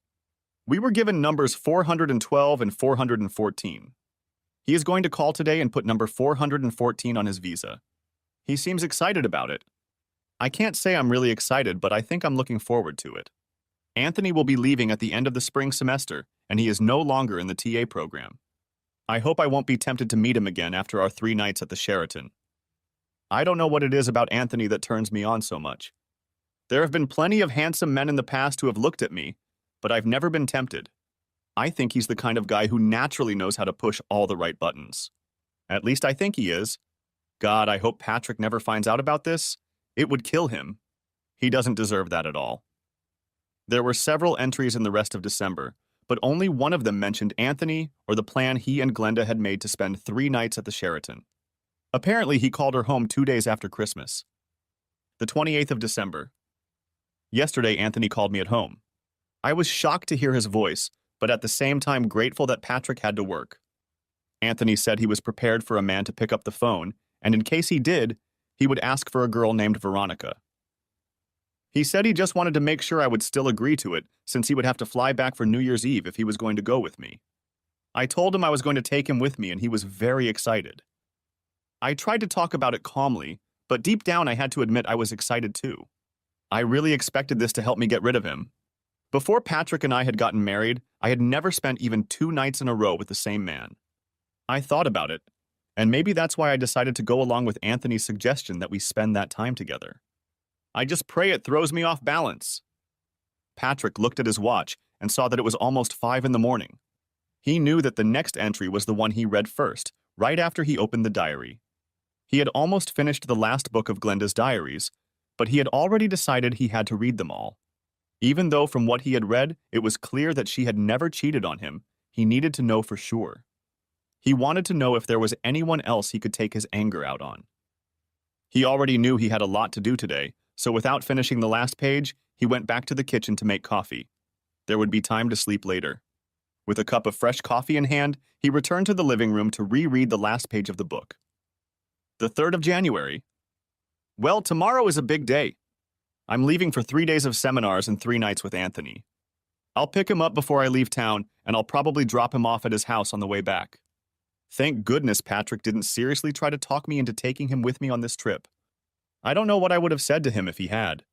We were given numbers 412 and 414. He is going to call today and put number 414 on his visa. He seems excited about it. I can't say I'm really excited, but I think I'm looking forward to it. Anthony will be leaving at the end of the spring semester, and he is no longer in the TA program. I hope I won't be tempted to meet him again after our 3 nights at the Sheraton. I don't know what it is about Anthony that turns me on so much. There have been plenty of handsome men in the past who have looked at me, but I've never been tempted. I think he's the kind of guy who naturally knows how to push all the right buttons. At least I think he is. God, I hope Patrick never finds out about this. It would kill him. He doesn't deserve that at all. There were several entries in the rest of December, but only one of them mentioned Anthony or the plan he and Glenda had made to spend 3 nights at the Sheraton. Apparently, he called her home 2 days after Christmas. The 28th of December. Yesterday, Anthony called me at home. I was shocked to hear his voice, but at the same time grateful that Patrick had to work. Anthony said he was prepared for a man to pick up the phone, and in case he did, he would ask for a girl named Veronica. He said he just wanted to make sure I would still agree to it, since he would have to fly back for New Year's Eve if he was going to go with me. I told him I was going to take him with me, and he was very excited. I tried to talk about it calmly, but deep down I had to admit I was excited too. I really expected this to help me get rid of him. Before Patrick and I had gotten married, I had never spent even 2 nights in a row with the same man. I thought about it, and maybe that's why I decided to go along with Anthony's suggestion that we spend that time together. I just pray it throws me off balance. Patrick looked at his watch and saw that it was almost 5 in the morning. He knew that the next entry was the one he read first, right after he opened the diary. He had almost finished the last book of Glenda's diaries, but he had already decided he had to read them all. Even though from what he had read, it was clear that she had never cheated on him, he needed to know for sure. He wanted to know if there was anyone else he could take his anger out on. He already knew he had a lot to do today, so without finishing the last page, he went back to the kitchen to make coffee. There would be time to sleep later. With a cup of fresh coffee in hand, he returned to the living room to reread the last page of the book. The 3rd of January. Well, tomorrow is a big day. I'm leaving for 3 days of seminars and 3 nights with Anthony. I'll pick him up before I leave town, and I'll probably drop him off at his house on the way back. Thank goodness Patrick didn't seriously try to talk me into taking him with me on this trip. I don't know what I would have said to him if he had.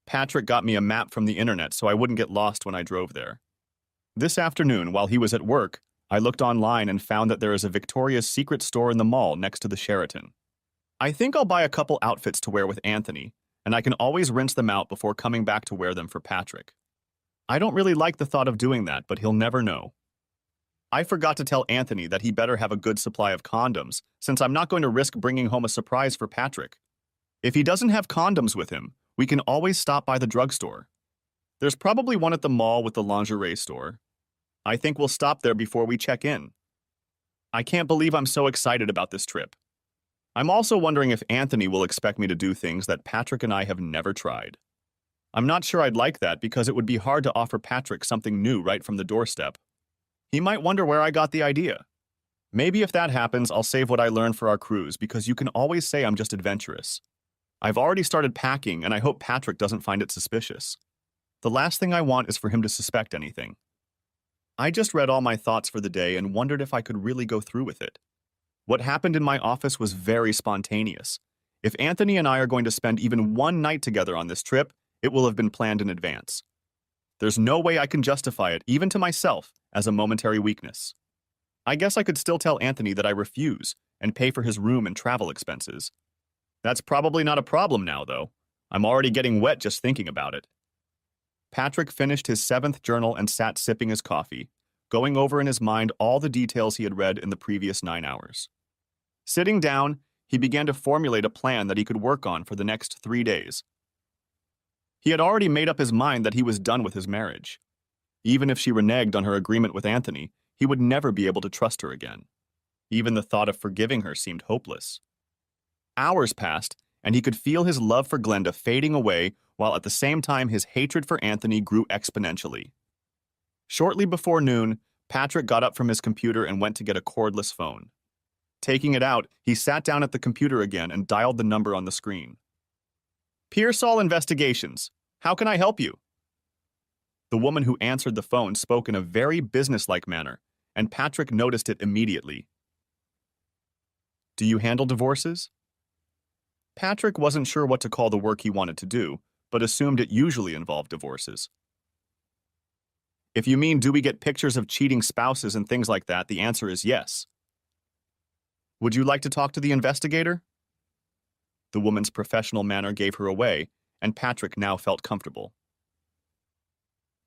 Patrick got me a map from the internet so I wouldn't get lost when I drove there. This afternoon, while he was at work, I looked online and found that there is a Victoria's Secret store in the mall next to the Sheraton. I think I'll buy a couple outfits to wear with Anthony, and I can always rinse them out before coming back to wear them for Patrick. I don't really like the thought of doing that, but he'll never know. I forgot to tell Anthony that he better have a good supply of condoms, since I'm not going to risk bringing home a surprise for Patrick. If he doesn't have condoms with him, we can always stop by the drugstore. There's probably one at the mall with the lingerie store. I think we'll stop there before we check in. I can't believe I'm so excited about this trip. I'm also wondering if Anthony will expect me to do things that Patrick and I have never tried. I'm not sure I'd like that because it would be hard to offer Patrick something new right from the doorstep. He might wonder where I got the idea. Maybe if that happens, I'll save what I learned for our cruise because you can always say I'm just adventurous. I've already started packing and I hope Patrick doesn't find it suspicious. The last thing I want is for him to suspect anything. I just read all my thoughts for the day and wondered if I could really go through with it. What happened in my office was very spontaneous. If Anthony and I are going to spend even 1 night together on this trip, it will have been planned in advance. There's no way I can justify it, even to myself, as a momentary weakness. I guess I could still tell Anthony that I refuse and pay for his room and travel expenses. That's probably not a problem now, though. I'm already getting wet just thinking about it. Patrick finished his 7th journal and sat sipping his coffee, going over in his mind all the details he had read in the previous 9 hours. Sitting down, he began to formulate a plan that he could work on for the next 3 days. He had already made up his mind that he was done with his marriage. Even if she reneged on her agreement with Anthony, he would never be able to trust her again. Even the thought of forgiving her seemed hopeless. Hours passed, and he could feel his love for Glenda fading away, while at the same time his hatred for Anthony grew exponentially. Shortly before noon, Patrick got up from his computer and went to get a cordless phone. Taking it out, he sat down at the computer again and dialed the number on the screen. Pearsall Investigations. How can I help you? The woman who answered the phone spoke in a very businesslike manner, and Patrick noticed it immediately. Do you handle divorces? Patrick wasn't sure what to call the work he wanted to do, but assumed it usually involved divorces. If you mean do we get pictures of cheating spouses and things like that, the answer is yes. Would you like to talk to the investigator? The woman's professional manner gave her away, and Patrick now felt comfortable.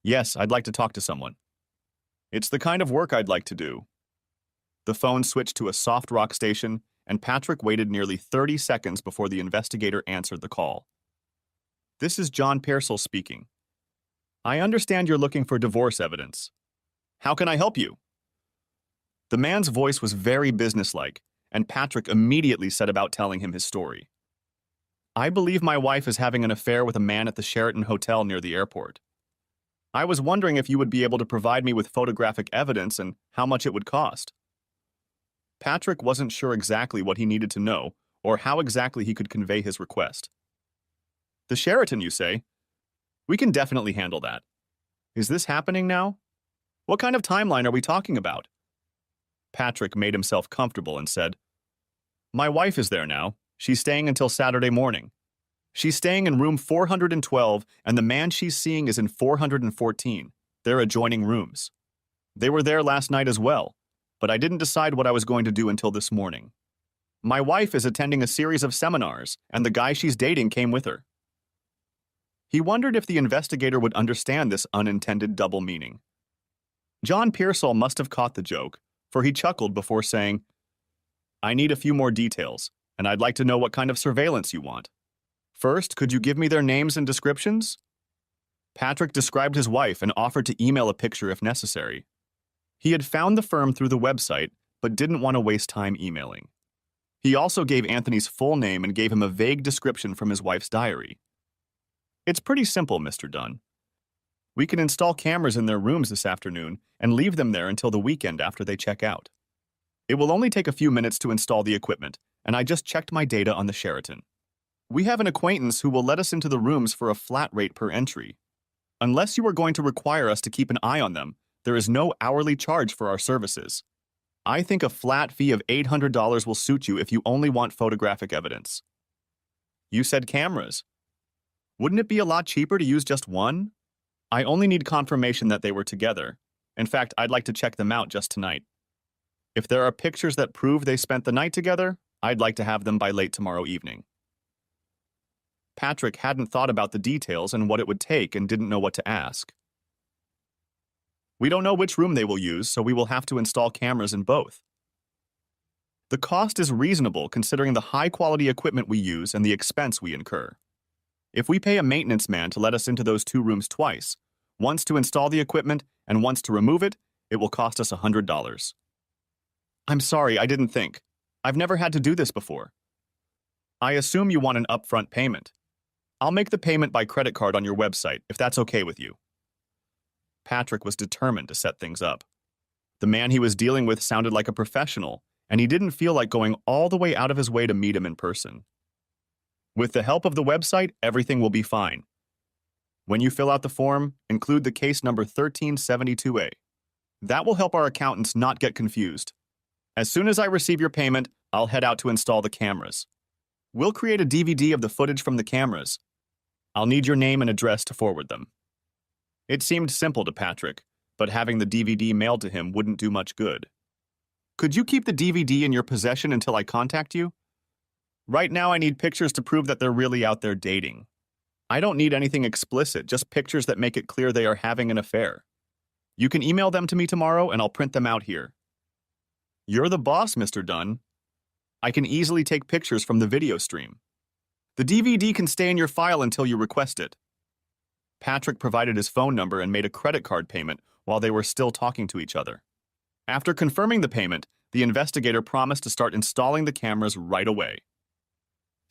Yes, I'd like to talk to someone. It's the kind of work I'd like to do. The phone switched to a soft rock station, and Patrick waited nearly 30 seconds before the investigator answered the call. This is John Pearsall speaking. I understand you're looking for divorce evidence. How can I help you? The man's voice was very businesslike, and Patrick immediately set about telling him his story. I believe my wife is having an affair with a man at the Sheraton Hotel near the airport. I was wondering if you would be able to provide me with photographic evidence and how much it would cost. Patrick wasn't sure exactly what he needed to know or how exactly he could convey his request. The Sheraton, you say? We can definitely handle that. Is this happening now? What kind of timeline are we talking about? Patrick made himself comfortable and said, My wife is there now. She's staying until Saturday morning. She's staying in room 412, and the man she's seeing is in 414. They're adjoining rooms. They were there last night as well, but I didn't decide what I was going to do until this morning. My wife is attending a series of seminars, and the guy she's dating came with her. He wondered if the investigator would understand this unintended double meaning. John Pearsall must have caught the joke, for he chuckled before saying, I need a few more details, and I'd like to know what kind of surveillance you want. First, could you give me their names and descriptions? Patrick described his wife and offered to email a picture if necessary. He had found the firm through the website, but didn't want to waste time emailing. He also gave Anthony's full name and gave him a vague description from his wife's diary. It's pretty simple, Mr. Dunn. We can install cameras in their rooms this afternoon and leave them there until the weekend after they check out. It will only take a few minutes to install the equipment, and I just checked my data on the Sheraton. We have an acquaintance who will let us into the rooms for a flat rate per entry. Unless you are going to require us to keep an eye on them, there is no hourly charge for our services. I think a flat fee of $800 will suit you if you only want photographic evidence. You said cameras. Wouldn't it be a lot cheaper to use just one? I only need confirmation that they were together. In fact, I'd like to check them out just tonight. If there are pictures that prove they spent the night together, I'd like to have them by late tomorrow evening. Patrick hadn't thought about the details and what it would take and didn't know what to ask. We don't know which room they will use, so we will have to install cameras in both. The cost is reasonable considering the high-quality equipment we use and the expense we incur. If we pay a maintenance man to let us into those two rooms twice, once to install the equipment and once to remove it, it will cost us $100. I'm sorry, I didn't think. I've never had to do this before. I assume you want an upfront payment. I'll make the payment by credit card on your website, if that's okay with you. Patrick was determined to set things up. The man he was dealing with sounded like a professional, and he didn't feel like going all the way out of his way to meet him in person. With the help of the website, everything will be fine. When you fill out the form, include the case number 1372A. That will help our accountants not get confused. As soon as I receive your payment, I'll head out to install the cameras. We'll create a DVD of the footage from the cameras. I'll need your name and address to forward them. It seemed simple to Patrick, but having the DVD mailed to him wouldn't do much good. Could you keep the DVD in your possession until I contact you? Right now I need pictures to prove that they're really out there dating. I don't need anything explicit, just pictures that make it clear they are having an affair. You can email them to me tomorrow and I'll print them out here. You're the boss, Mr. Dunn. I can easily take pictures from the video stream. The DVD can stay in your file until you request it. Patrick provided his phone number and made a credit card payment while they were still talking to each other. After confirming the payment, the investigator promised to start installing the cameras right away.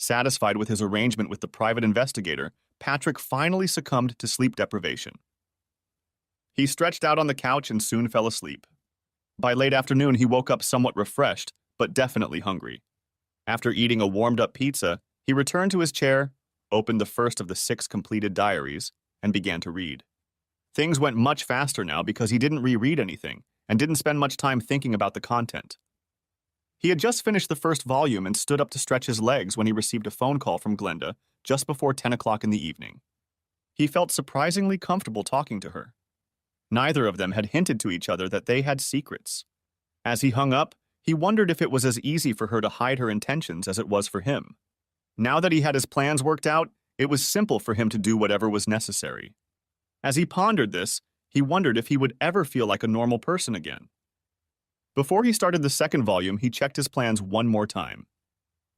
Satisfied with his arrangement with the private investigator, Patrick finally succumbed to sleep deprivation. He stretched out on the couch and soon fell asleep. By late afternoon, he woke up somewhat refreshed, but definitely hungry. After eating a warmed-up pizza, he returned to his chair, opened the first of the 6 completed diaries, and began to read. Things went much faster now because he didn't reread anything and didn't spend much time thinking about the content. He had just finished the first volume and stood up to stretch his legs when he received a phone call from Glenda just before 10 o'clock in the evening. He felt surprisingly comfortable talking to her. Neither of them had hinted to each other that they had secrets. As he hung up, he wondered if it was as easy for her to hide her intentions as it was for him. Now that he had his plans worked out, it was simple for him to do whatever was necessary. As he pondered this, he wondered if he would ever feel like a normal person again. Before he started the second volume, he checked his plans one more time.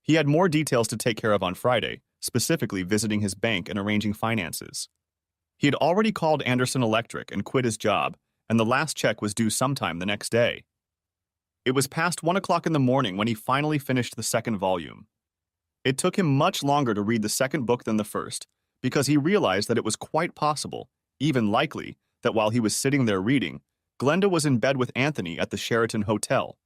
He had more details to take care of on Friday, specifically visiting his bank and arranging finances. He had already called Anderson Electric and quit his job, and the last check was due sometime the next day. It was past 1 o'clock in the morning when he finally finished the second volume. It took him much longer to read the second book than the first, because he realized that it was quite possible, even likely, that while he was sitting there reading, Glenda was in bed with Anthony at the Sheraton Hotel.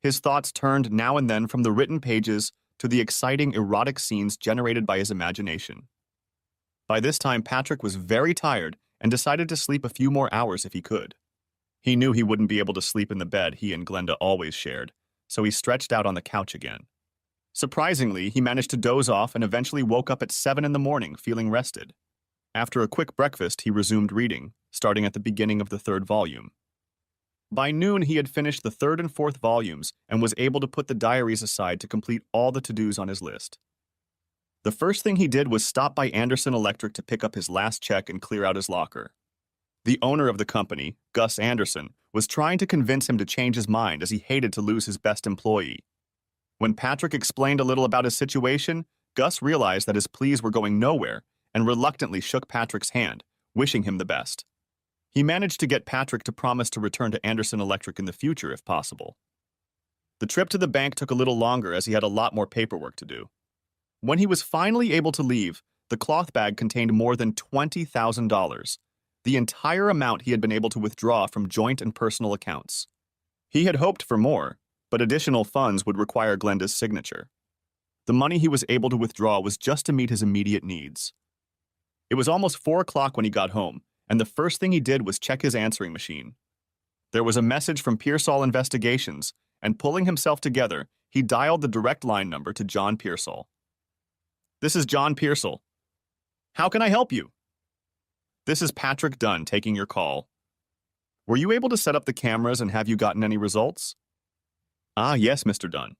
His thoughts turned now and then from the written pages to the exciting erotic scenes generated by his imagination. By this time, Patrick was very tired and decided to sleep a few more hours if he could. He knew he wouldn't be able to sleep in the bed he and Glenda always shared, so he stretched out on the couch again. Surprisingly, he managed to doze off and eventually woke up at 7 in the morning, feeling rested. After a quick breakfast, he resumed reading, starting at the beginning of the third volume. By noon, he had finished the third and fourth volumes and was able to put the diaries aside to complete all the to-dos on his list. The first thing he did was stop by Anderson Electric to pick up his last check and clear out his locker. The owner of the company, Gus Anderson, was trying to convince him to change his mind as he hated to lose his best employee. When Patrick explained a little about his situation, Gus realized that his pleas were going nowhere and reluctantly shook Patrick's hand, wishing him the best. He managed to get Patrick to promise to return to Anderson Electric in the future if possible. The trip to the bank took a little longer as he had a lot more paperwork to do. When he was finally able to leave, the cloth bag contained more than $20,000, the entire amount he had been able to withdraw from joint and personal accounts. He had hoped for more, but additional funds would require Glenda's signature. The money he was able to withdraw was just to meet his immediate needs. It was almost 4 o'clock when he got home, and the first thing he did was check his answering machine. There was a message from Pearsall Investigations, and pulling himself together, he dialed the direct line number to John Pearsall. "This is John Pearsall. How can I help you?" "This is Patrick Dunn taking your call. Were you able to set up the cameras and have you gotten any results?" "Ah, yes, Mr. Dunn.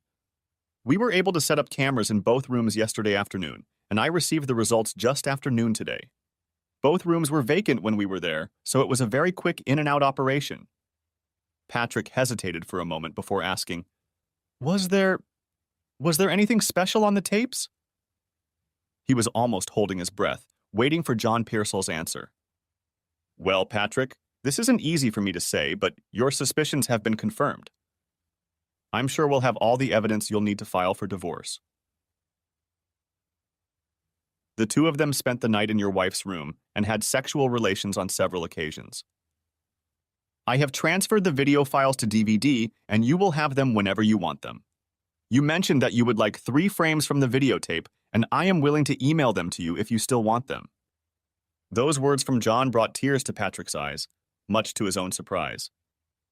We were able to set up cameras in both rooms yesterday afternoon, and I received the results just after noon today. Both rooms were vacant when we were there, so it was a very quick in-and-out operation." Patrick hesitated for a moment before asking, Was there anything special on the tapes?" He was almost holding his breath, waiting for John Pearsall's answer. "Well, Patrick, this isn't easy for me to say, but your suspicions have been confirmed. I'm sure we'll have all the evidence you'll need to file for divorce." The two of them spent the night in your wife's room and had sexual relations on several occasions. "I have transferred the video files to DVD, and you will have them whenever you want them. You mentioned that you would like 3 frames from the videotape, and I am willing to email them to you if you still want them." Those words from John brought tears to Patrick's eyes, much to his own surprise.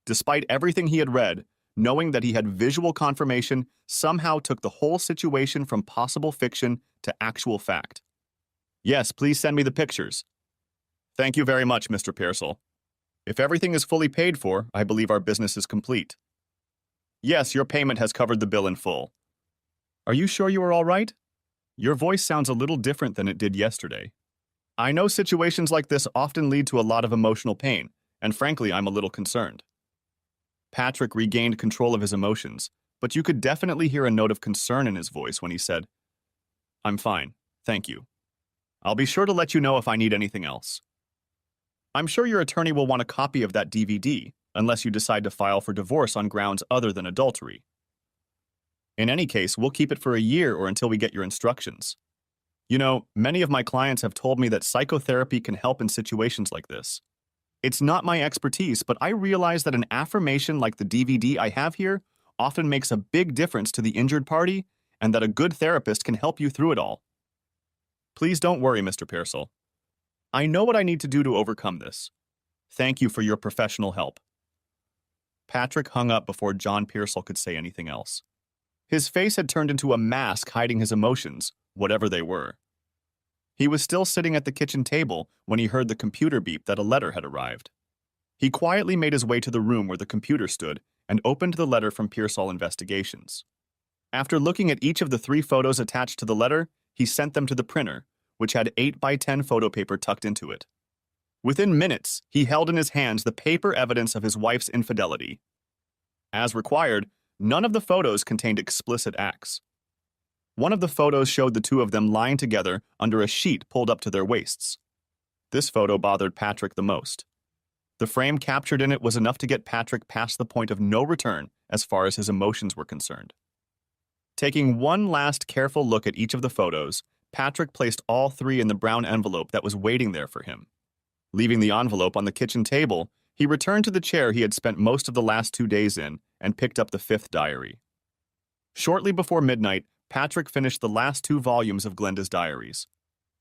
Despite everything he had read, knowing that he had visual confirmation somehow took the whole situation from possible fiction to actual fact. "Yes, please send me the pictures." "Thank you very much, Mr. Pearsall. If everything is fully paid for, I believe our business is complete." "Yes, your payment has covered the bill in full." "Are you sure you are all right? Your voice sounds a little different than it did yesterday. I know situations like this often lead to a lot of emotional pain, and frankly, I'm a little concerned." Patrick regained control of his emotions, but you could definitely hear a note of concern in his voice when he said, "I'm fine, thank you. I'll be sure to let you know if I need anything else. I'm sure your attorney will want a copy of that DVD, unless you decide to file for divorce on grounds other than adultery. In any case, we'll keep it for a year or until we get your instructions. You know, many of my clients have told me that psychotherapy can help in situations like this. It's not my expertise, but I realize that an affirmation like the DVD I have here often makes a big difference to the injured party, and that a good therapist can help you through it all. Please don't worry, Mr. Pearsall. I know what I need to do to overcome this. Thank you for your professional help." Patrick hung up before John Pearsall could say anything else. His face had turned into a mask hiding his emotions, whatever they were. He was still sitting at the kitchen table when he heard the computer beep that a letter had arrived. He quietly made his way to the room where the computer stood and opened the letter from Pearsall Investigations. After looking at each of the 3 photos attached to the letter, he sent them to the printer, which had 8 by 10 photo paper tucked into it. Within minutes, he held in his hands the paper evidence of his wife's infidelity. As required, none of the photos contained explicit acts. One of the photos showed the two of them lying together under a sheet pulled up to their waists. This photo bothered Patrick the most. The frame captured in it was enough to get Patrick past the point of no return as far as his emotions were concerned. Taking one last careful look at each of the photos, Patrick placed all 3 in the brown envelope that was waiting there for him. Leaving the envelope on the kitchen table, he returned to the chair he had spent most of the last 2 days in and picked up the 5th diary. Shortly before midnight, Patrick finished the last 2 volumes of Glenda's diaries.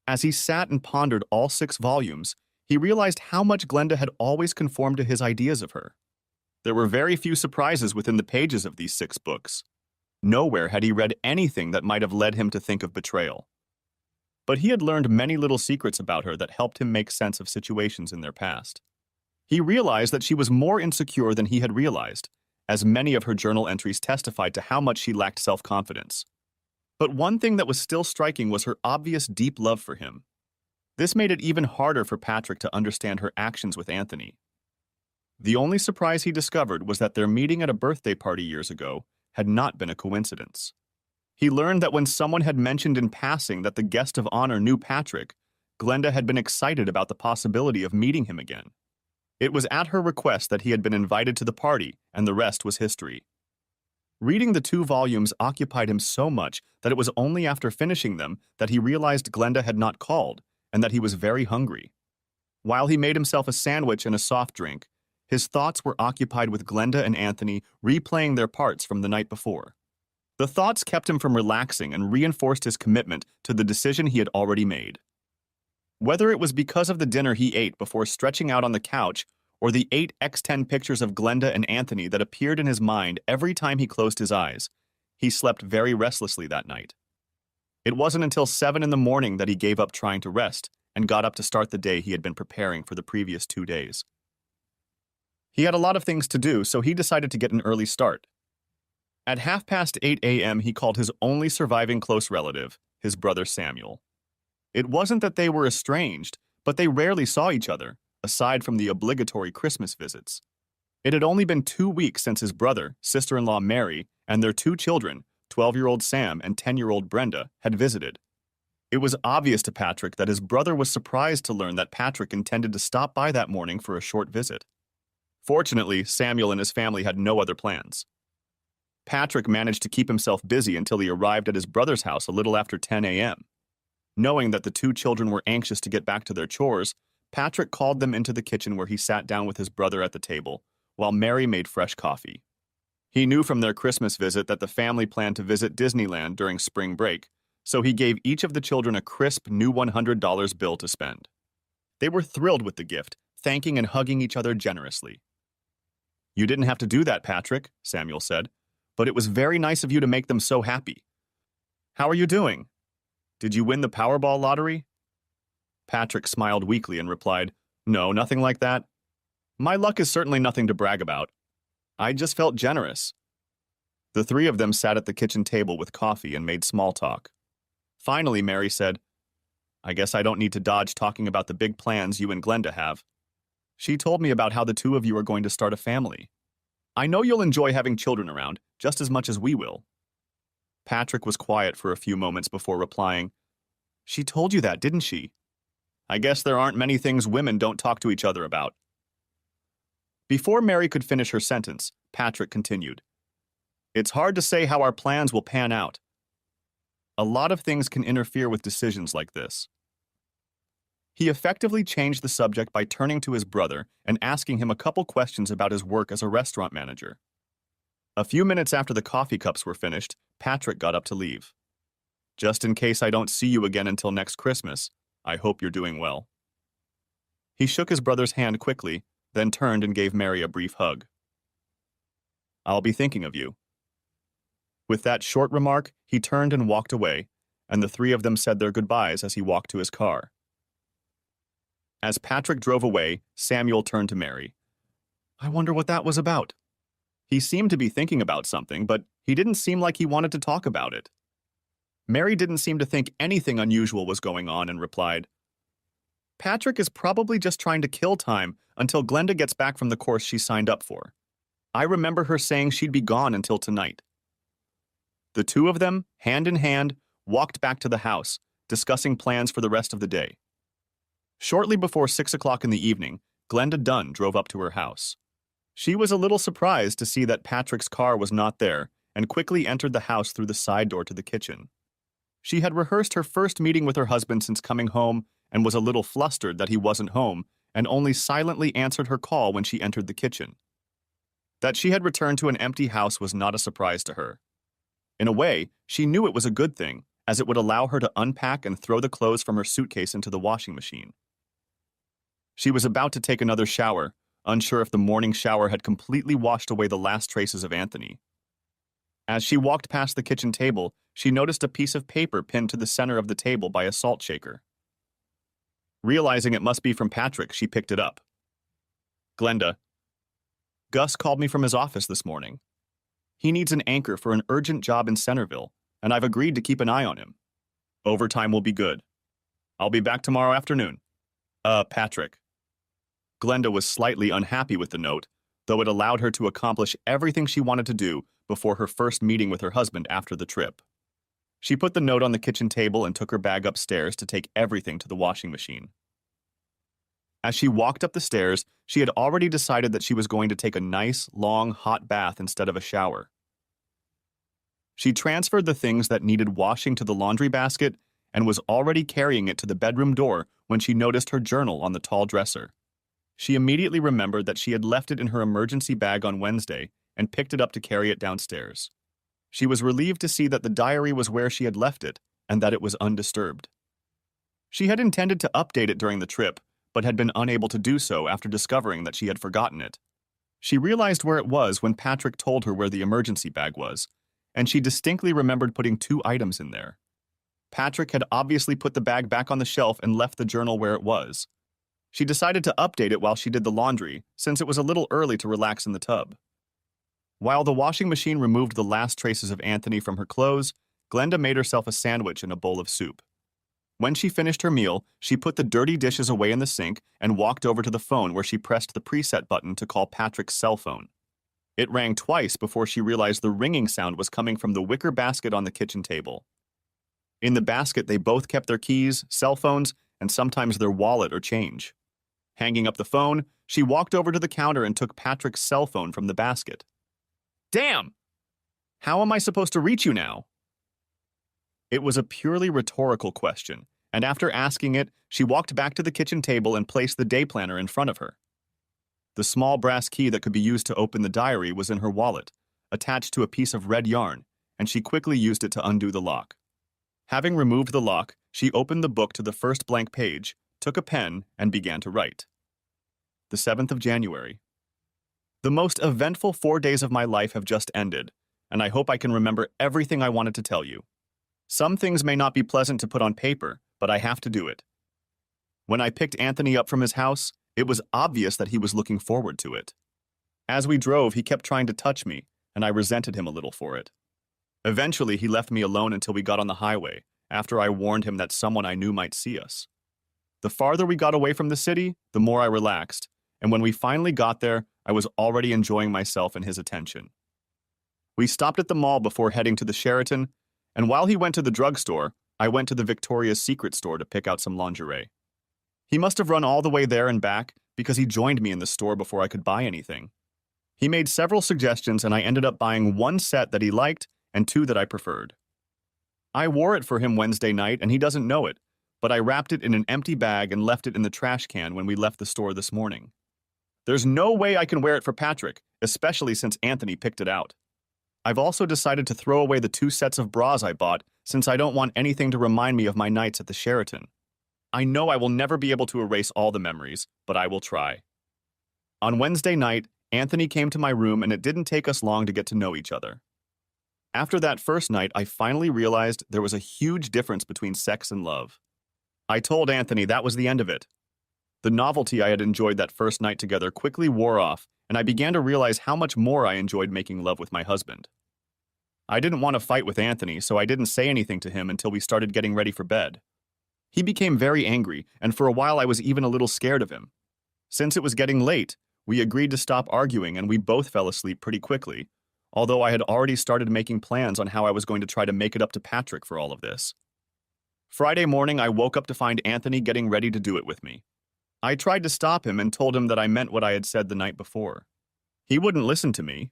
As he sat and pondered all 6 volumes, he realized how much Glenda had always conformed to his ideas of her. There were very few surprises within the pages of these 6 books. Nowhere had he read anything that might have led him to think of betrayal. But he had learned many little secrets about her that helped him make sense of situations in their past. He realized that she was more insecure than he had realized, as many of her journal entries testified to how much she lacked self-confidence. But one thing that was still striking was her obvious deep love for him. This made it even harder for Patrick to understand her actions with Anthony. The only surprise he discovered was that their meeting at a birthday party years ago had not been a coincidence. He learned that when someone had mentioned in passing that the guest of honor knew Patrick, Glenda had been excited about the possibility of meeting him again. It was at her request that he had been invited to the party, and the rest was history. Reading the 2 volumes occupied him so much that it was only after finishing them that he realized Glenda had not called, and that he was very hungry. While he made himself a sandwich and a soft drink, his thoughts were occupied with Glenda and Anthony replaying their parts from the night before. The thoughts kept him from relaxing and reinforced his commitment to the decision he had already made. Whether it was because of the dinner he ate before stretching out on the couch or the 8x10 pictures of Glenda and Anthony that appeared in his mind every time he closed his eyes, he slept very restlessly that night. It wasn't until 7 in the morning that he gave up trying to rest and got up to start the day he had been preparing for the previous 2 days. He had a lot of things to do, so he decided to get an early start. At 8:30 a.m., he called his only surviving close relative, his brother Samuel. It wasn't that they were estranged, but they rarely saw each other, aside from the obligatory Christmas visits. It had only been 2 weeks since his brother, sister-in-law Mary, and their 2 children, 12-year-old Sam and 10-year-old Brenda, had visited. It was obvious to Patrick that his brother was surprised to learn that Patrick intended to stop by that morning for a short visit. Fortunately, Samuel and his family had no other plans. Patrick managed to keep himself busy until he arrived at his brother's house a little after 10 a.m. Knowing that the 2 children were anxious to get back to their chores, Patrick called them into the kitchen where he sat down with his brother at the table, while Mary made fresh coffee. He knew from their Christmas visit that the family planned to visit Disneyland during spring break, so he gave each of the children a crisp new $100 bill to spend. They were thrilled with the gift, thanking and hugging each other generously. "You didn't have to do that, Patrick," Samuel said, "but it was very nice of you to make them so happy. How are you doing? Did you win the Powerball lottery?" Patrick smiled weakly and replied, "No, nothing like that. My luck is certainly nothing to brag about. I just felt generous." The 3 of them sat at the kitchen table with coffee and made small talk. Finally, Mary said, "I guess I don't need to dodge talking about the big plans you and Glenda have. She told me about how the 2 of you are going to start a family. I know you'll enjoy having children around, just as much as we will." Patrick was quiet for a few moments before replying, "She told you that, didn't she? I guess there aren't many things women don't talk to each other about." Before Mary could finish her sentence, Patrick continued, "It's hard to say how our plans will pan out. A lot of things can interfere with decisions like this." He effectively changed the subject by turning to his brother and asking him a couple questions about his work as a restaurant manager. A few minutes after the coffee cups were finished, Patrick got up to leave. "Just in case I don't see you again until next Christmas, I hope you're doing well." He shook his brother's hand quickly, then turned and gave Mary a brief hug. "I'll be thinking of you." With that short remark, he turned and walked away, and the three of them said their goodbyes as he walked to his car. As Patrick drove away, Samuel turned to Mary. I wonder what that was about. He seemed to be thinking about something, but he didn't seem like he wanted to talk about it. Mary didn't seem to think anything unusual was going on and replied, Patrick is probably just trying to kill time until Glenda gets back from the course she signed up for. I remember her saying she'd be gone until tonight. The two of them, hand in hand, walked back to the house, discussing plans for the rest of the day. Shortly before 6 o'clock in the evening, Glenda Dunn drove up to her house. She was a little surprised to see that Patrick's car was not there and quickly entered the house through the side door to the kitchen. She had rehearsed her first meeting with her husband since coming home and was a little flustered that he wasn't home and only silently answered her call when she entered the kitchen. That she had returned to an empty house was not a surprise to her. In a way, she knew it was a good thing, as it would allow her to unpack and throw the clothes from her suitcase into the washing machine. She was about to take another shower, unsure if the morning shower had completely washed away the last traces of Anthony. As she walked past the kitchen table, she noticed a piece of paper pinned to the center of the table by a salt shaker. Realizing it must be from Patrick, she picked it up. Glenda, Gus called me from his office this morning. He needs an anchor for an urgent job in Centerville, and I've agreed to keep an eye on him. Overtime will be good. I'll be back tomorrow afternoon. Patrick. Glenda was slightly unhappy with the note, though it allowed her to accomplish everything she wanted to do before her first meeting with her husband after the trip. She put the note on the kitchen table and took her bag upstairs to take everything to the washing machine. As she walked up the stairs, she had already decided that she was going to take a nice, long, hot bath instead of a shower. She transferred the things that needed washing to the laundry basket and was already carrying it to the bedroom door when she noticed her journal on the tall dresser. She immediately remembered that she had left it in her emergency bag on Wednesday and picked it up to carry it downstairs. She was relieved to see that the diary was where she had left it and that it was undisturbed. She had intended to update it during the trip, but had been unable to do so after discovering that she had forgotten it. She realized where it was when Patrick told her where the emergency bag was, and she distinctly remembered putting 2 items in there. Patrick had obviously put the bag back on the shelf and left the journal where it was. She decided to update it while she did the laundry, since it was a little early to relax in the tub. While the washing machine removed the last traces of Anthony from her clothes, Glenda made herself a sandwich and a bowl of soup. When she finished her meal, she put the dirty dishes away in the sink and walked over to the phone where she pressed the preset button to call Patrick's cell phone. It rang twice before she realized the ringing sound was coming from the wicker basket on the kitchen table. In the basket, they both kept their keys, cell phones, and sometimes their wallet or change. Hanging up the phone, she walked over to the counter and took Patrick's cell phone from the basket. Damn! How am I supposed to reach you now? It was a purely rhetorical question, and after asking it, she walked back to the kitchen table and placed the day planner in front of her. The small brass key that could be used to open the diary was in her wallet, attached to a piece of red yarn, and she quickly used it to undo the lock. Having removed the lock, she opened the book to the first blank page, took a pen, and began to write. The 7th of January. The most eventful 4 days of my life have just ended, and I hope I can remember everything I wanted to tell you. Some things may not be pleasant to put on paper, but I have to do it. When I picked Anthony up from his house, it was obvious that he was looking forward to it. As we drove, he kept trying to touch me, and I resented him a little for it. Eventually, he left me alone until we got on the highway, after I warned him that someone I knew might see us. The farther we got away from the city, the more I relaxed, and when we finally got there, I was already enjoying myself and his attention. We stopped at the mall before heading to the Sheraton, and while he went to the drugstore, I went to the Victoria's Secret store to pick out some lingerie. He must have run all the way there and back because he joined me in the store before I could buy anything. He made several suggestions and I ended up buying 1 set that he liked and 2 that I preferred. I wore it for him Wednesday night and he doesn't know it, but I wrapped it in an empty bag and left it in the trash can when we left the store this morning. There's no way I can wear it for Patrick, especially since Anthony picked it out. I've also decided to throw away the 2 sets of bras I bought since I don't want anything to remind me of my nights at the Sheraton. I know I will never be able to erase all the memories, but I will try. On Wednesday night, Anthony came to my room and it didn't take us long to get to know each other. After that first night, I finally realized there was a huge difference between sex and love. I told Anthony that was the end of it. The novelty I had enjoyed that first night together quickly wore off, and I began to realize how much more I enjoyed making love with my husband. I didn't want to fight with Anthony, so I didn't say anything to him until we started getting ready for bed. He became very angry, and for a while I was even a little scared of him. Since it was getting late, we agreed to stop arguing and we both fell asleep pretty quickly, although I had already started making plans on how I was going to try to make it up to Patrick for all of this. Friday morning, I woke up to find Anthony getting ready to do it with me. I tried to stop him and told him that I meant what I had said the night before. He wouldn't listen to me.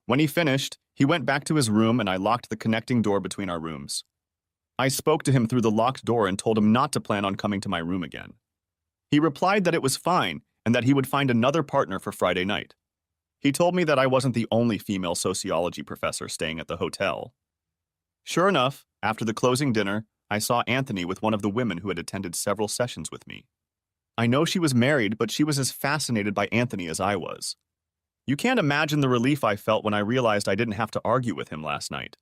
When he finished, he went back to his room and I locked the connecting door between our rooms. I spoke to him through the locked door and told him not to plan on coming to my room again. He replied that it was fine and that he would find another partner for Friday night. He told me that I wasn't the only female sociology professor staying at the hotel. Sure enough, after the closing dinner, I saw Anthony with one of the women who had attended several sessions with me. I know she was married, but she was as fascinated by Anthony as I was. You can't imagine the relief I felt when I realized I didn't have to argue with him last night.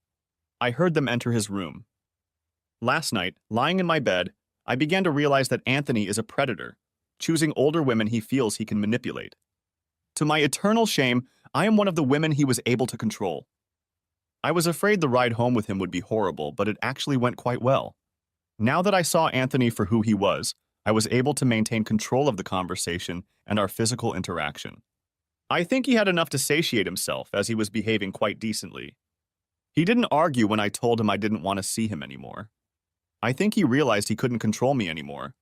I heard them enter his room. Last night, lying in my bed, I began to realize that Anthony is a predator, choosing older women he feels he can manipulate. To my eternal shame, I am one of the women he was able to control. I was afraid the ride home with him would be horrible, but it actually went quite well. Now that I saw Anthony for who he was, I was able to maintain control of the conversation and our physical interaction. I think he had enough to satiate himself, as he was behaving quite decently. He didn't argue when I told him I didn't want to see him anymore. I think he realized he couldn't control me anymore.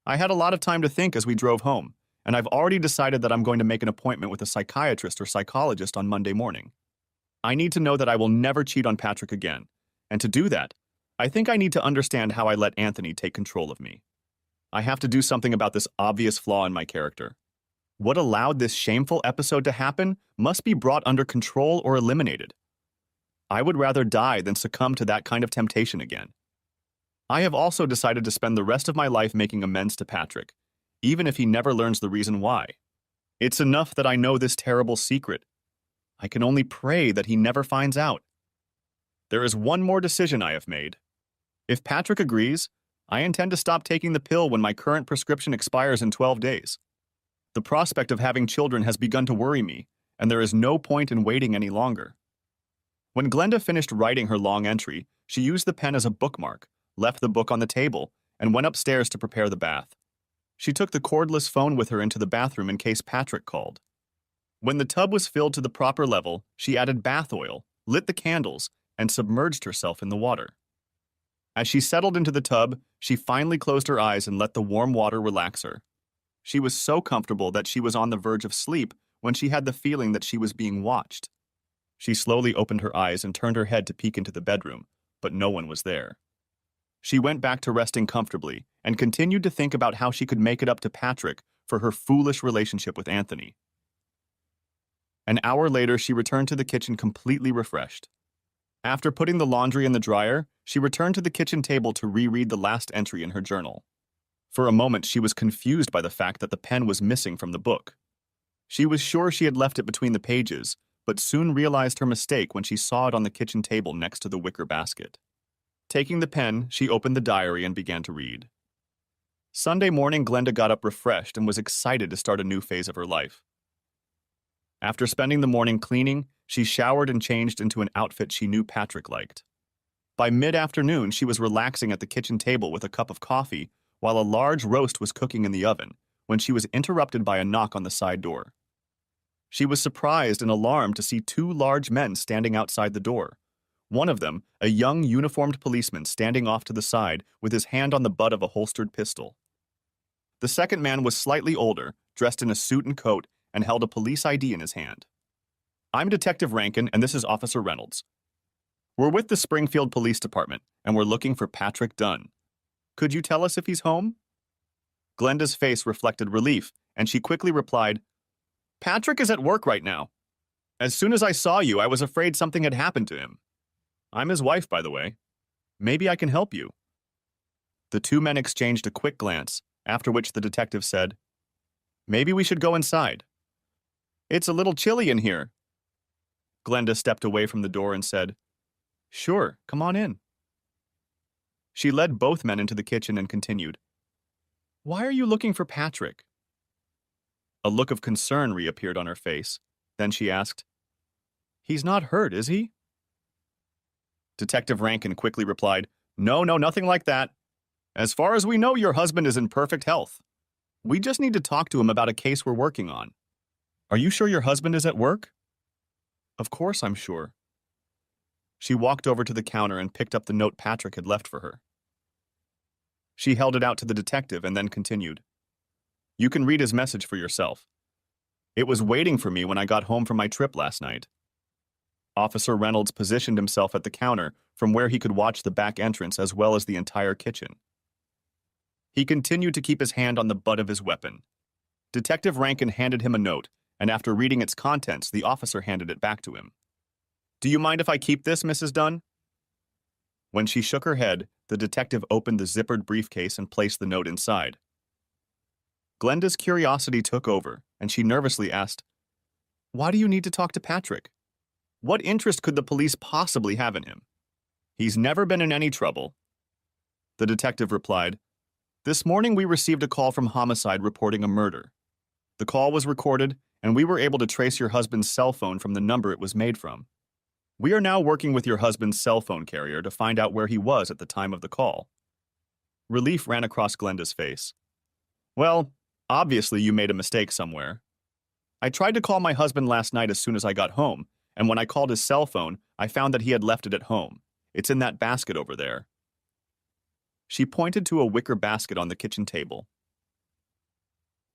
I had a lot of time to think as we drove home, and I've already decided that I'm going to make an appointment with a psychiatrist or psychologist on Monday morning. I need to know that I will never cheat on Patrick again, and to do that, I think I need to understand how I let Anthony take control of me. I have to do something about this obvious flaw in my character. What allowed this shameful episode to happen must be brought under control or eliminated. I would rather die than succumb to that kind of temptation again. I have also decided to spend the rest of my life making amends to Patrick, even if he never learns the reason why. It's enough that I know this terrible secret. I can only pray that he never finds out. There is one more decision I have made. If Patrick agrees, I intend to stop taking the pill when my current prescription expires in 12 days. The prospect of having children has begun to worry me, and there is no point in waiting any longer. When Glenda finished writing her long entry, she used the pen as a bookmark, left the book on the table, and went upstairs to prepare the bath. She took the cordless phone with her into the bathroom in case Patrick called. When the tub was filled to the proper level, she added bath oil, lit the candles, and submerged herself in the water. As she settled into the tub, she finally closed her eyes and let the warm water relax her. She was so comfortable that she was on the verge of sleep when she had the feeling that she was being watched. She slowly opened her eyes and turned her head to peek into the bedroom, but no one was there. She went back to resting comfortably and continued to think about how she could make it up to Patrick for her foolish relationship with Anthony. An hour later, she returned to the kitchen completely refreshed. After putting the laundry in the dryer, she returned to the kitchen table to reread the last entry in her journal. For a moment, she was confused by the fact that the pen was missing from the book. She was sure she had left it between the pages, but soon realized her mistake when she saw it on the kitchen table next to the wicker basket. Taking the pen, she opened the diary and began to read. Sunday morning, Glenda got up refreshed and was excited to start a new phase of her life. After spending the morning cleaning, she showered and changed into an outfit she knew Patrick liked. By mid-afternoon, she was relaxing at the kitchen table with a cup of coffee while a large roast was cooking in the oven when she was interrupted by a knock on the side door. She was surprised and alarmed to see two large men standing outside the door. One of them, a young uniformed policeman standing off to the side with his hand on the butt of a holstered pistol. The second man was slightly older, dressed in a suit and coat, and held a police ID in his hand. "I'm Detective Rankin, and this is Officer Reynolds. We're with the Springfield Police Department, and we're looking for Patrick Dunn. Could you tell us if he's home?" Glenda's face reflected relief, and she quickly replied, "Patrick is at work right now. As soon as I saw you, I was afraid something had happened to him. I'm his wife, by the way. Maybe I can help you." The two men exchanged a quick glance, after which the detective said, "Maybe we should go inside." "It's a little chilly in here." Glenda stepped away from the door and said, Sure, come on in. She led both men into the kitchen and continued, Why are you looking for Patrick? A look of concern reappeared on her face. Then she asked, He's not hurt, is he? Detective Rankin quickly replied, No, nothing like that. As far as we know, your husband is in perfect health. We just need to talk to him about a case we're working on. Are you sure your husband is at work? Of course I'm sure. She walked over to the counter and picked up the note Patrick had left for her. She held it out to the detective and then continued, You can read his message for yourself. It was waiting for me when I got home from my trip last night. Officer Reynolds positioned himself at the counter from where he could watch the back entrance as well as the entire kitchen. He continued to keep his hand on the butt of his weapon. Detective Rankin handed him a note, and after reading its contents, the officer handed it back to him. Do you mind if I keep this, Mrs. Dunn? When she shook her head, the detective opened the zippered briefcase and placed the note inside. Glenda's curiosity took over, and she nervously asked, Why do you need to talk to Patrick? What interest could the police possibly have in him? He's never been in any trouble. The detective replied, This morning we received a call from homicide reporting a murder. The call was recorded, and we were able to trace your husband's cell phone from the number it was made from. We are now working with your husband's cell phone carrier to find out where he was at the time of the call. Relief ran across Glenda's face. Well, obviously you made a mistake somewhere. I tried to call my husband last night as soon as I got home, and when I called his cell phone, I found that he had left it at home. It's in that basket over there. She pointed to a wicker basket on the kitchen table.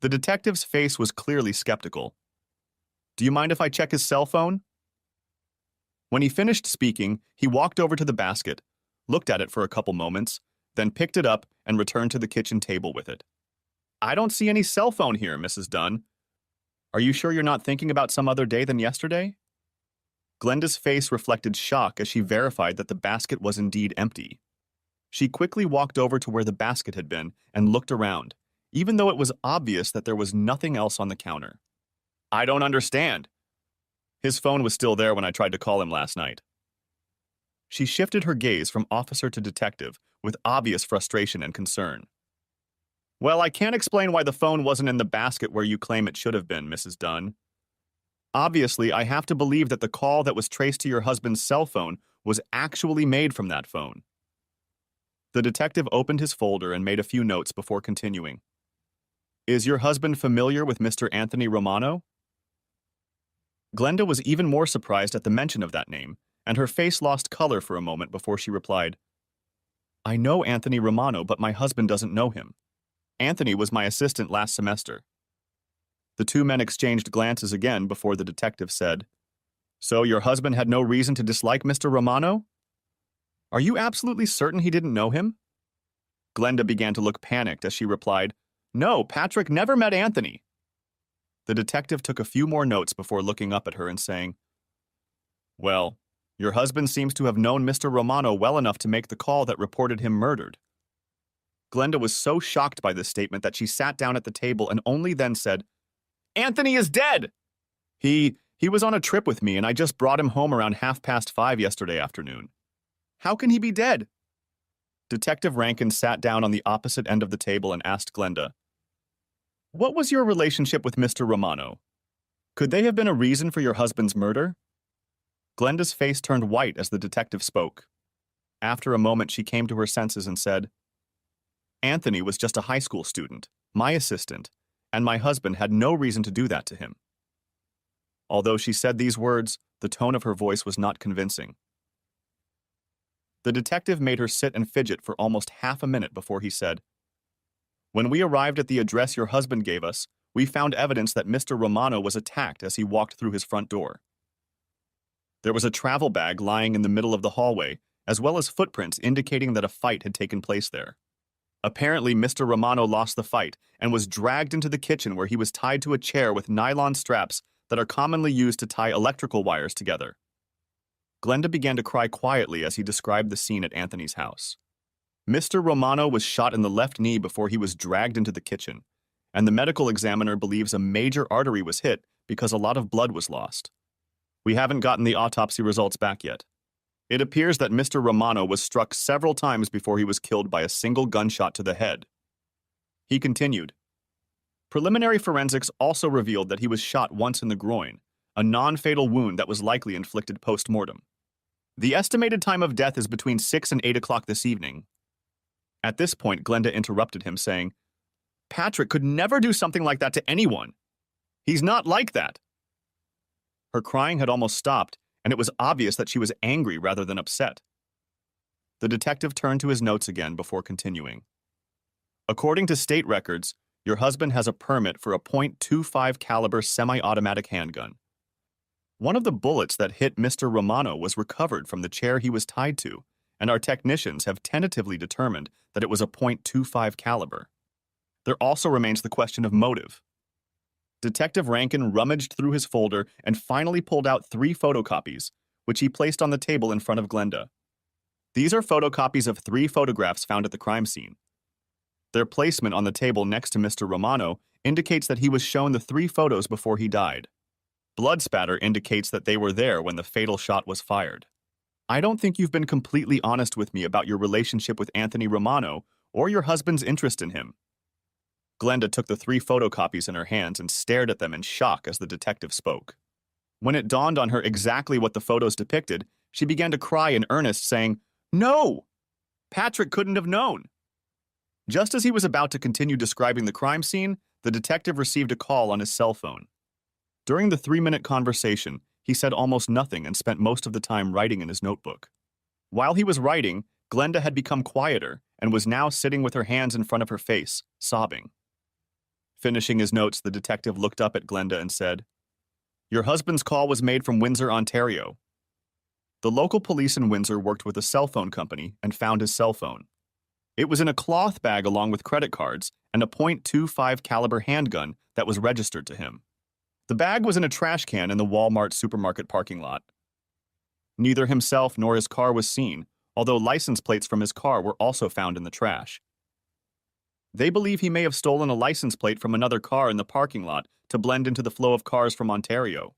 The detective's face was clearly skeptical. Do you mind if I check his cell phone? When he finished speaking, he walked over to the basket, looked at it for a couple moments, then picked it up and returned to the kitchen table with it. I don't see any cell phone here, Mrs. Dunn. Are you sure you're not thinking about some other day than yesterday? Glenda's face reflected shock as she verified that the basket was indeed empty. She quickly walked over to where the basket had been and looked around, even though it was obvious that there was nothing else on the counter. I don't understand. His phone was still there when I tried to call him last night. She shifted her gaze from officer to detective with obvious frustration and concern. Well, I can't explain why the phone wasn't in the basket where you claim it should have been, Mrs. Dunn. Obviously, I have to believe that the call that was traced to your husband's cell phone was actually made from that phone. The detective opened his folder and made a few notes before continuing. Is your husband familiar with Mr. Anthony Romano? Glenda was even more surprised at the mention of that name, and her face lost color for a moment before she replied, I know Anthony Romano, but my husband doesn't know him. Anthony was my assistant last semester. The two men exchanged glances again before the detective said, So your husband had no reason to dislike Mr. Romano? Are you absolutely certain he didn't know him? Glenda began to look panicked as she replied, No, Patrick never met Anthony. The detective took a few more notes before looking up at her and saying, Well, your husband seems to have known Mr. Romano well enough to make the call that reported him murdered. Glenda was so shocked by this statement that she sat down at the table and only then said, Anthony is dead! He was on a trip with me and I just brought him home around 5:30 yesterday afternoon. How can he be dead? Detective Rankin sat down on the opposite end of the table and asked Glenda, What was your relationship with Mr. Romano? Could they have been a reason for your husband's murder? Glenda's face turned white as the detective spoke. After a moment, she came to her senses and said, Anthony was just a high school student, my assistant, and my husband had no reason to do that to him. Although she said these words, the tone of her voice was not convincing. The detective made her sit and fidget for almost half a minute before he said, When we arrived at the address your husband gave us, we found evidence that Mr. Romano was attacked as he walked through his front door. There was a travel bag lying in the middle of the hallway, as well as footprints indicating that a fight had taken place there. Apparently, Mr. Romano lost the fight and was dragged into the kitchen where he was tied to a chair with nylon straps that are commonly used to tie electrical wires together. Glenda began to cry quietly as he described the scene at Anthony's house. Mr. Romano was shot in the left knee before he was dragged into the kitchen, and the medical examiner believes a major artery was hit because a lot of blood was lost. We haven't gotten the autopsy results back yet. It appears that Mr. Romano was struck several times before he was killed by a single gunshot to the head. He continued, preliminary forensics also revealed that he was shot once in the groin, a non-fatal wound that was likely inflicted post-mortem. The estimated time of death is between 6 and 8 o'clock this evening. At this point, Glenda interrupted him, saying, Patrick could never do something like that to anyone. He's not like that. Her crying had almost stopped, and it was obvious that she was angry rather than upset. The detective turned to his notes again before continuing. According to state records, your husband has a permit for a .25 caliber semi-automatic handgun. One of the bullets that hit Mr. Romano was recovered from the chair he was tied to, and our technicians have tentatively determined that it was a .25 caliber. There also remains the question of motive. Detective Rankin rummaged through his folder and finally pulled out 3 photocopies, which he placed on the table in front of Glenda. These are photocopies of 3 photographs found at the crime scene. Their placement on the table next to Mr. Romano indicates that he was shown the 3 photos before he died. Blood spatter indicates that they were there when the fatal shot was fired. I don't think you've been completely honest with me about your relationship with Anthony Romano or your husband's interest in him. Glenda took the 3 photocopies in her hands and stared at them in shock as the detective spoke. When it dawned on her exactly what the photos depicted, she began to cry in earnest, saying, No! Patrick couldn't have known. Just as he was about to continue describing the crime scene, the detective received a call on his cell phone. During the 3-minute conversation, he said almost nothing and spent most of the time writing in his notebook. While he was writing, Glenda had become quieter and was now sitting with her hands in front of her face, sobbing. Finishing his notes, the detective looked up at Glenda and said, Your husband's call was made from Windsor, Ontario. The local police in Windsor worked with a cell phone company and found his cell phone. It was in a cloth bag along with credit cards and a .25 caliber handgun that was registered to him. The bag was in a trash can in the Walmart supermarket parking lot. Neither himself nor his car was seen, although license plates from his car were also found in the trash. They believe he may have stolen a license plate from another car in the parking lot to blend into the flow of cars from Ontario.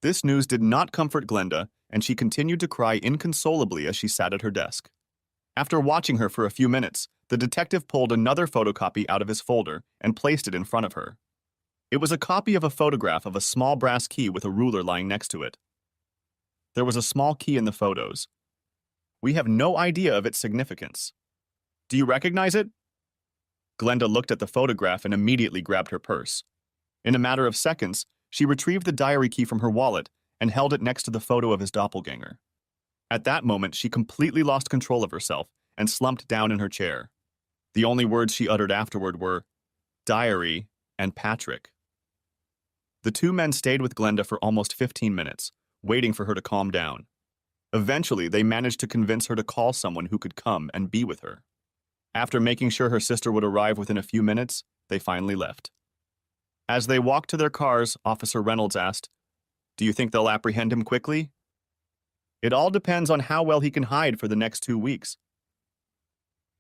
This news did not comfort Glenda, and she continued to cry inconsolably as she sat at her desk. After watching her for a few minutes, the detective pulled another photocopy out of his folder and placed it in front of her. It was a copy of a photograph of a small brass key with a ruler lying next to it. There was a small key in the photos. We have no idea of its significance. Do you recognize it? Glenda looked at the photograph and immediately grabbed her purse. In a matter of seconds, she retrieved the diary key from her wallet and held it next to the photo of his doppelganger. At that moment, she completely lost control of herself and slumped down in her chair. The only words she uttered afterward were, diary and Patrick. The 2 men stayed with Glenda for almost 15 minutes, waiting for her to calm down. Eventually, they managed to convince her to call someone who could come and be with her. After making sure her sister would arrive within a few minutes, they finally left. As they walked to their cars, Officer Reynolds asked, Do you think they'll apprehend him quickly? It all depends on how well he can hide for the next 2 weeks.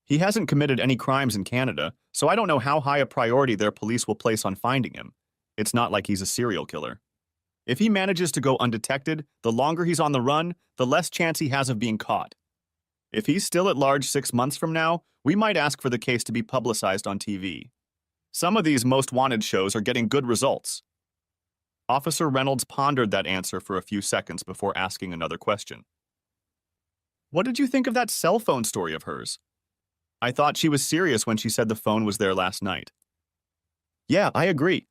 He hasn't committed any crimes in Canada, so I don't know how high a priority their police will place on finding him. It's not like he's a serial killer. If he manages to go undetected, the longer he's on the run, the less chance he has of being caught. If he's still at large 6 months from now, we might ask for the case to be publicized on TV. Some of these most wanted shows are getting good results. Officer Reynolds pondered that answer for a few seconds before asking another question. What did you think of that cell phone story of hers? I thought she was serious when she said the phone was there last night. Yeah, I agree.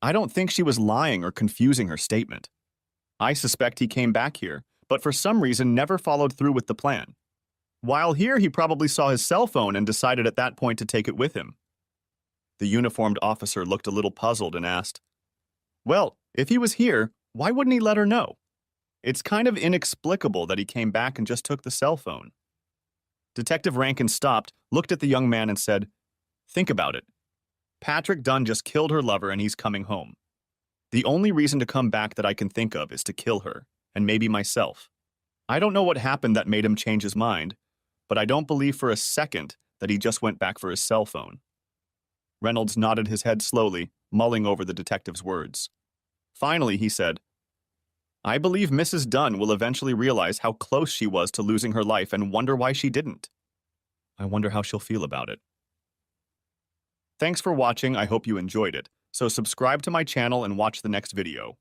I don't think she was lying or confusing her statement. I suspect he came back here, but for some reason never followed through with the plan. While here, he probably saw his cell phone and decided at that point to take it with him. The uniformed officer looked a little puzzled and asked, Well, if he was here, why wouldn't he let her know? It's kind of inexplicable that he came back and just took the cell phone. Detective Rankin stopped, looked at the young man and said, Think about it. Patrick Dunn just killed her lover and he's coming home. The only reason to come back that I can think of is to kill her, and maybe myself. I don't know what happened that made him change his mind, but I don't believe for a second that he just went back for his cell phone. Reynolds nodded his head slowly, mulling over the detective's words. Finally, he said, I believe Mrs. Dunn will eventually realize how close she was to losing her life and wonder why she didn't. I wonder how she'll feel about it. Thanks for watching, I hope you enjoyed it. So subscribe to my channel and watch the next video.